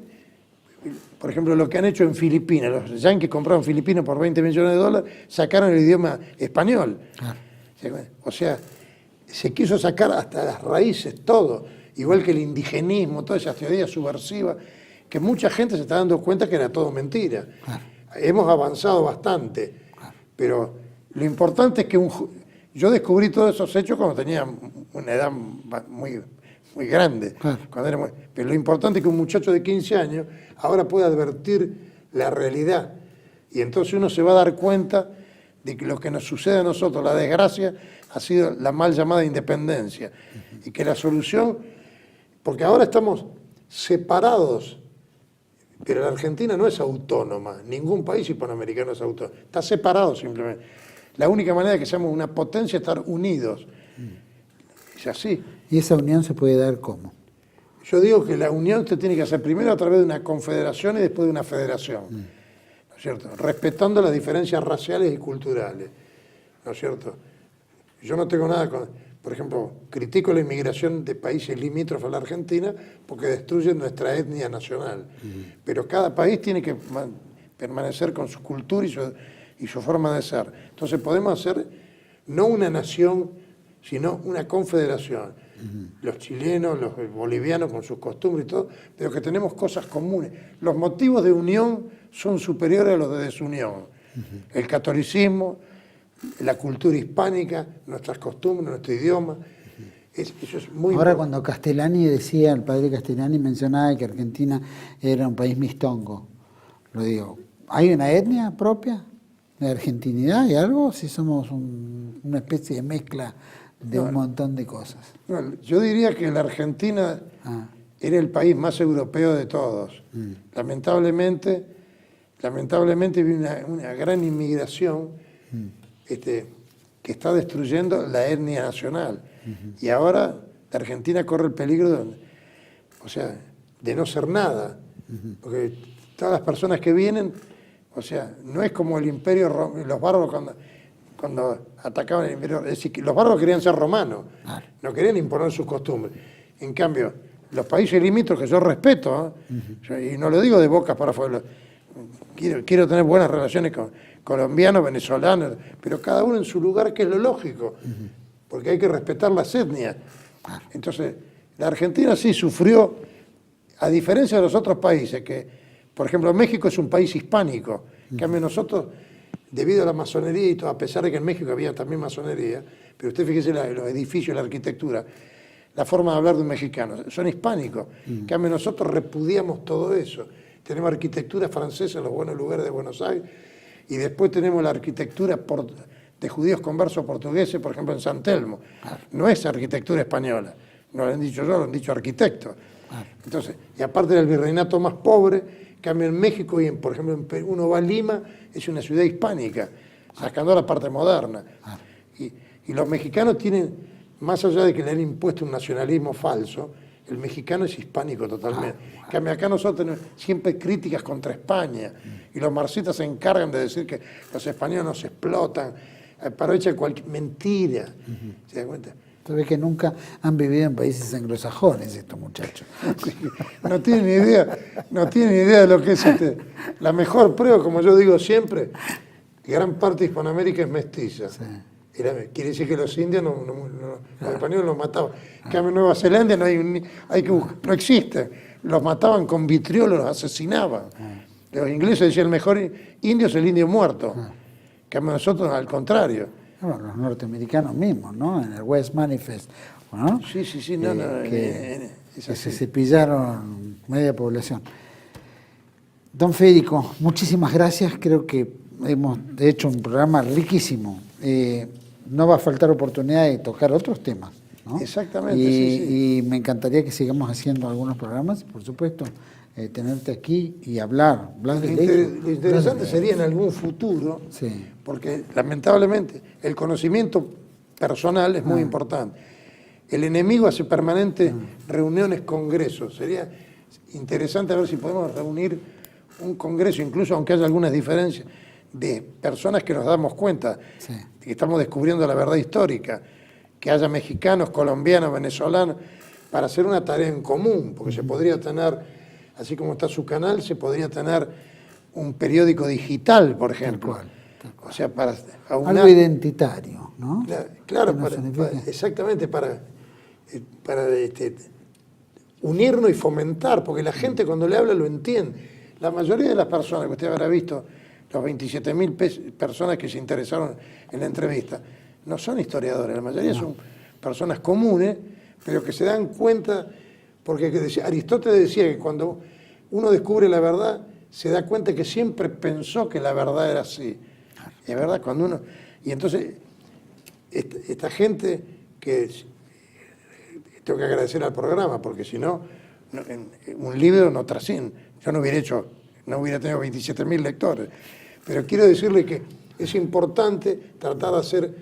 por ejemplo, lo que han hecho en Filipinas, los yanquis compraron Filipinas por $20 millones, sacaron el idioma español. O sea, se quiso sacar hasta las raíces todo, igual que el indigenismo, todas esas teorías subversivas, que mucha gente se está dando cuenta que era todo mentira. Hemos avanzado bastante, pero lo importante es que yo descubrí todos esos hechos cuando tenía una edad muy grande. Pero lo importante es que un muchacho de 15 años ahora puede advertir la realidad. Y entonces uno se va a dar cuenta de que lo que nos sucede a nosotros, la desgracia, ha sido la mal llamada independencia. Y que la solución, porque ahora estamos separados, pero la Argentina no es autónoma, ningún país hispanoamericano es autónomo, está separado simplemente. La única manera de que seamos una potencia es estar unidos. Es así. ¿Y esa unión se puede dar cómo? Yo digo que la unión se tiene que hacer primero a través de una confederación y después de una federación, ¿no es cierto? Respetando las diferencias raciales y culturales, ¿no es cierto? Yo no tengo nada con, por ejemplo, critico la inmigración de países limítrofes a la Argentina porque destruyen nuestra etnia nacional, pero cada país tiene que permanecer con su cultura y su forma de ser. Entonces podemos hacer no una nación, sino una confederación. Los chilenos, los bolivianos con sus costumbres y todo, pero que tenemos cosas comunes. Los motivos de unión son superiores a los de desunión. El catolicismo, la cultura hispánica, nuestras costumbres, nuestro idioma. Eso es muy Ahora importante. Cuando Castellani decía, el padre Castellani mencionaba que Argentina era un país mistongo, lo digo, ¿hay una etnia propia de argentinidad y algo? Si somos una especie de mezcla de un montón de cosas. No, yo diría que la Argentina era el país más europeo de todos. Lamentablemente vive una gran inmigración que está destruyendo la etnia nacional. Y ahora la Argentina corre el peligro de no ser nada. Porque todas las personas que vienen, no es como el imperio, los bárbaros cuando atacaban el imperio, es decir, que los bárbaros querían ser romanos, no querían imponer sus costumbres. En cambio, los países limítrofes, que yo respeto, y no lo digo de bocas para afuera, quiero tener buenas relaciones con colombianos, venezolanos, pero cada uno en su lugar, que es lo lógico, porque hay que respetar las etnias. Entonces, la Argentina sí sufrió, a diferencia de los otros países, que, por ejemplo, México es un país hispánico, en cambio nosotros, debido a la masonería y todo, a pesar de que en México había también masonería, pero usted fíjese los edificios, la arquitectura, la forma de hablar de un mexicano, son hispánicos, en cambio nosotros repudiamos todo eso. Tenemos arquitectura francesa en los buenos lugares de Buenos Aires, y después tenemos la arquitectura de judíos conversos portugueses, por ejemplo, en San Telmo. No es arquitectura española, no lo han dicho yo, lo han dicho arquitectos. Entonces, y aparte del virreinato más pobre, cambia en México y, por ejemplo, en Perú, uno va a Lima, es una ciudad hispánica, sacando la parte moderna. Y los mexicanos tienen, más allá de que le han impuesto un nacionalismo falso, el mexicano es hispánico totalmente. Cambia, acá nosotros tenemos siempre críticas contra España, y los marxistas se encargan de decir que los españoles nos explotan, aprovechan cualquier mentira. ¿Se da cuenta? Sabes que nunca han vivido en países anglosajones estos muchachos. Sí, no tienen idea de lo que es la mejor prueba, como yo digo siempre, gran parte de Hispanoamérica es mestiza. Sí. Quiere decir que los indios, los españoles los mataban. En cambio, en Nueva Zelanda no existe. Los mataban con vitriolo, los asesinaban. Los ingleses decían el mejor indio es el indio muerto. En cambio, nosotros al contrario. Bueno, los norteamericanos mismos, ¿no? En el West Manifest, ¿no? Sí, que se cepillaron media población. Don Federico, muchísimas gracias. Creo que hemos hecho un programa riquísimo. No va a faltar oportunidad de tocar otros temas, ¿no? Exactamente, y me encantaría que sigamos haciendo algunos programas, por supuesto, tenerte aquí y hablar de leyes. Lo interesante sería en algún futuro, porque lamentablemente el conocimiento personal es muy importante. El enemigo hace permanentes reuniones, congresos. Sería interesante ver si podemos reunir un congreso, incluso aunque haya algunas diferencias, de personas que nos damos cuenta que estamos descubriendo la verdad histórica, que haya mexicanos, colombianos, venezolanos, para hacer una tarea en común, porque se podría tener, así como está su canal, se podría tener un periódico digital, por ejemplo. Tal cual. O sea, para algo identitario, ¿no? Claro, exactamente, para unirnos y fomentar, porque la gente cuando le habla lo entiende. La mayoría de las personas que usted habrá visto, los 27.000 personas que se interesaron en la entrevista, no son historiadores, la mayoría son personas comunes, pero que se dan cuenta, porque Aristóteles decía que cuando uno descubre la verdad, se da cuenta que siempre pensó que la verdad era así. Y es verdad, y entonces, esta gente que tengo que agradecer al programa, porque si no, un libro no trasciende. Yo no hubiera tenido 27.000 lectores. Pero quiero decirle que es importante tratar de hacer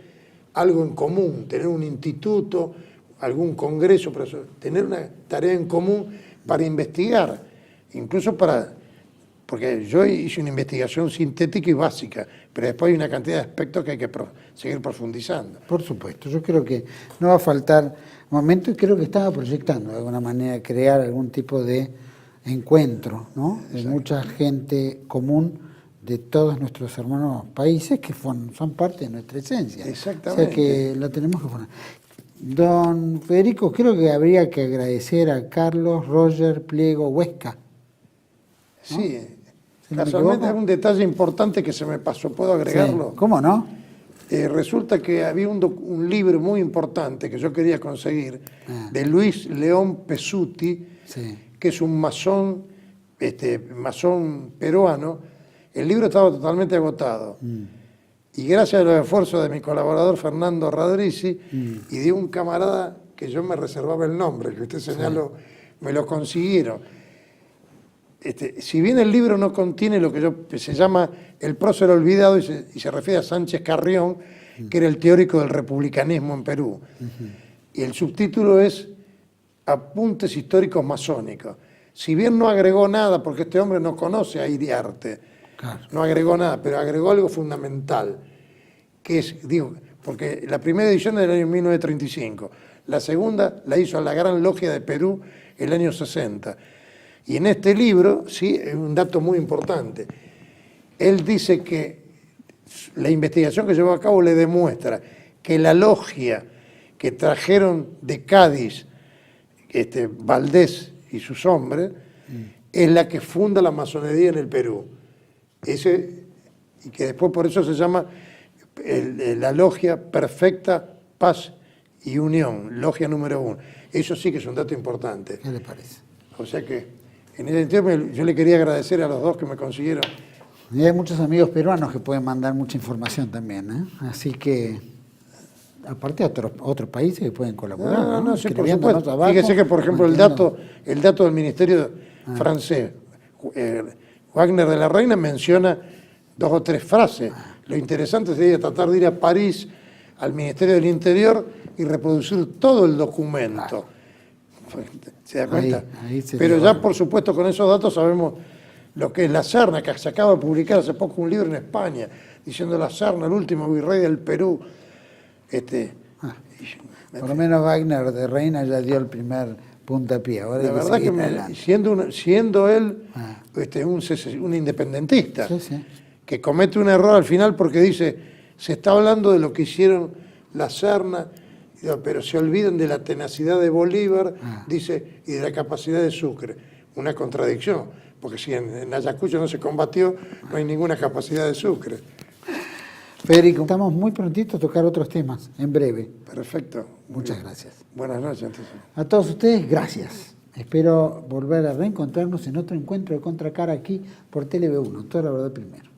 algo en común, tener un instituto, algún congreso, tener una tarea en común para investigar, incluso porque yo hice una investigación sintética y básica, pero después hay una cantidad de aspectos que hay que seguir profundizando. Por supuesto, yo creo que no va a faltar momento, y creo que estaba proyectando de alguna manera crear algún tipo de encuentro, ¿no? De mucha gente común de todos nuestros hermanos países que son parte de nuestra esencia. Exactamente. O sea que la tenemos que poner. Don Federico, creo que habría que agradecer a Carlos Roger Pliego Huesca, ¿no? Sí, casualmente es un detalle importante que se me pasó, ¿puedo agregarlo? Sí. ¿Cómo no? Resulta que había un libro muy importante que yo quería conseguir, de Luis León Pesuti, que es un masón peruano. El libro estaba totalmente agotado. Y gracias a los esfuerzos de mi colaborador Fernando Radrisi y de un camarada que yo me reservaba el nombre, que usted señaló, me lo consiguieron. Si bien el libro no contiene lo que se llama El prócer olvidado, y se refiere a Sánchez Carrión, que era el teórico del republicanismo en Perú. Y el subtítulo es Apuntes históricos masónicos. Si bien no agregó nada, porque este hombre no conoce a Iriarte, no agregó nada, pero agregó algo fundamental, que es, porque la primera edición es del año 1935, la segunda la hizo a la Gran Logia de Perú el año 60. Y en este libro, sí, es un dato muy importante. Él dice que la investigación que llevó a cabo le demuestra que la logia que trajeron de Cádiz Valdés y sus hombres, es la que funda la masonería en el Perú. Y que después por eso se llama la logia Perfecta Paz y Unión, logia número 1. Eso sí que es un dato importante. ¿Qué le parece? O sea que, en ese sentido, yo le quería agradecer a los dos que me consiguieron. Y hay muchos amigos peruanos que pueden mandar mucha información también, ¿eh? Así que, aparte otros países que pueden colaborar. No, sí, por Escribiéndonos supuesto. abajo, Fíjese que, por ejemplo, el manteniendo- dato del Ministerio francés, Wagner de la Reina menciona 2 o 3 frases. Lo interesante sería tratar de ir a París, al Ministerio del Interior, y reproducir todo el documento. ¿Se da cuenta? Ahí sería Pero ya, bueno. por supuesto, con esos datos sabemos lo que es la Serna, que se acaba de publicar hace poco un libro en España, diciendo la Serna, el último virrey del Perú. Por lo menos Wagner de Reina ya dio el primer puntapié. Ahora hay La verdad seguir que adelante. siendo él Ah. un independentista, Sí, sí. que comete un error al final porque dice, se está hablando de lo que hicieron la Serna, pero se olvidan de la tenacidad de Bolívar, dice, y de la capacidad de Sucre. Una contradicción, porque si en Ayacucho no se combatió, no hay ninguna capacidad de Sucre. Federico, estamos muy prontito a tocar otros temas, en breve. Perfecto. Muchas gracias. Buenas noches. Entonces. A todos ustedes, gracias. Espero volver a reencontrarnos en otro encuentro de Contracara aquí por TLV1. Toda la verdad primero.